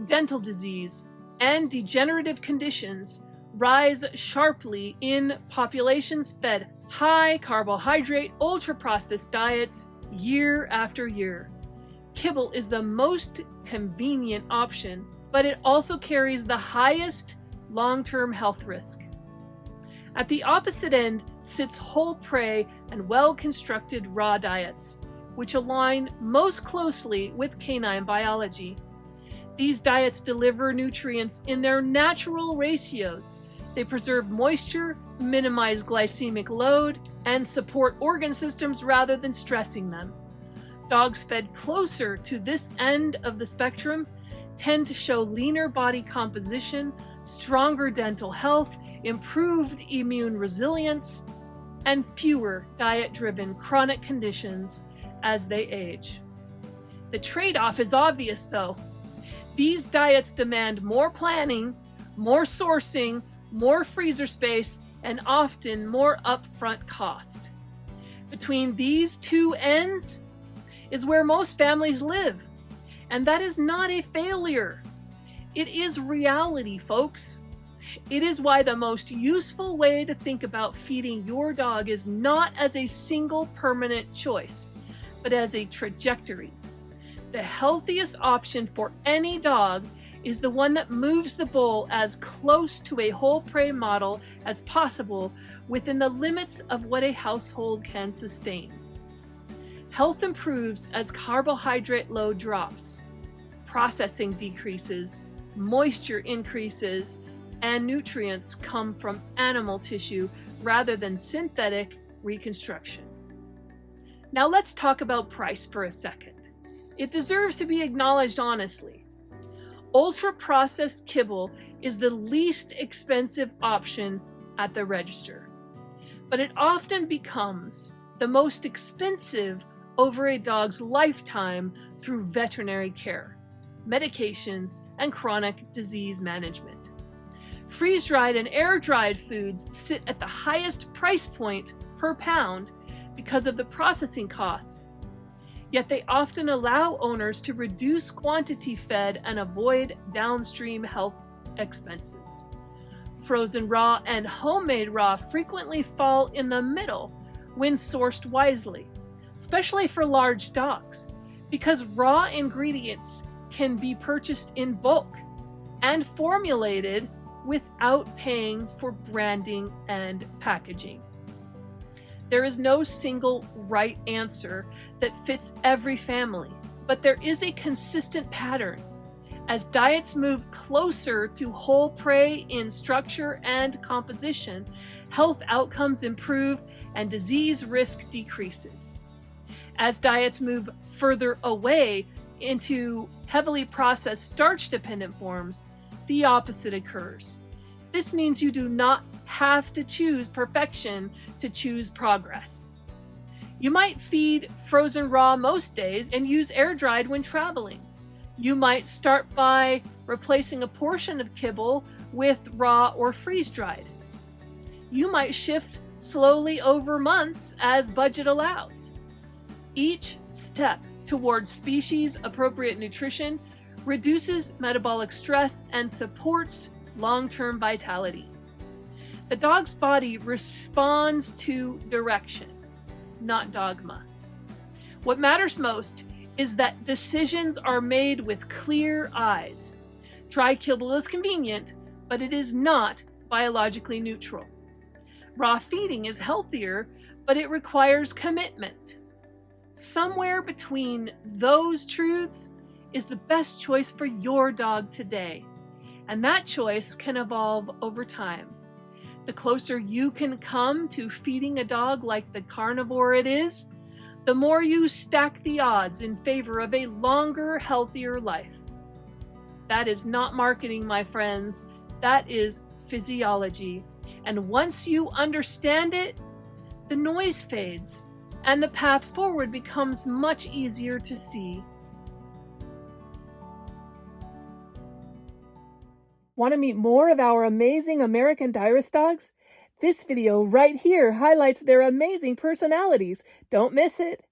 dental disease, and degenerative conditions rise sharply in populations fed high carbohydrate, ultra-processed diets year after year. Kibble is the most convenient option, but it also carries the highest long-term health risk. At the opposite end sits whole prey and well-constructed raw diets, which align most closely with canine biology. These diets deliver nutrients in their natural ratios. They preserve moisture, minimize glycemic load, and support organ systems rather than stressing them. Dogs fed closer to this end of the spectrum tend to show leaner body composition, stronger dental health, improved immune resilience, and fewer diet-driven chronic conditions as they age. The trade-off is obvious though. These diets demand more planning, more sourcing, more freezer space, and often more upfront cost. Between these two ends is where most families live, and that is not a failure. It is reality, folks. It is why the most useful way to think about feeding your dog is not as a single permanent choice, but as a trajectory. The healthiest option for any dog is the one that moves the bowl as close to a whole prey model as possible within the limits of what a household can sustain. Health improves as carbohydrate load drops, processing decreases, moisture increases, and nutrients come from animal tissue rather than synthetic reconstruction. Now let's talk about price for a second. It deserves to be acknowledged honestly. Ultra-processed kibble is the least expensive option at the register, but it often becomes the most expensive over a dog's lifetime through veterinary care, medications, and chronic disease management. Freeze-dried and air-dried foods sit at the highest price point per pound because of the processing costs. Yet they often allow owners to reduce quantity fed and avoid downstream health expenses. Frozen raw and homemade raw frequently fall in the middle when sourced wisely, especially for large dogs, because raw ingredients can be purchased in bulk and formulated without paying for branding and packaging. There is no single right answer that fits every family, but there is a consistent pattern. As diets move closer to whole prey in structure and composition, health outcomes improve and disease risk decreases. As diets move further away into heavily processed starch-dependent forms, the opposite occurs. This means you do not have to choose perfection to choose progress. You might feed frozen raw most days and use air-dried when traveling. You might start by replacing a portion of kibble with raw or freeze-dried. You might shift slowly over months as budget allows. Each step towards species-appropriate nutrition reduces metabolic stress and supports long-term vitality. The dog's body responds to direction, not dogma. What matters most is that decisions are made with clear eyes. Dry kibble is convenient, but it is not biologically neutral. Raw feeding is healthier, but it requires commitment. Somewhere between those truths is the best choice for your dog today, and that choice can evolve over time. The closer you can come to feeding a dog like the carnivore it is, the more you stack the odds in favor of a longer, healthier life. That is not marketing, my friends. That is physiology. And once you understand it, the noise fades and the path forward becomes much easier to see. Want to meet more of our amazing American Direst dogs? This video right here highlights their amazing personalities. Don't miss it.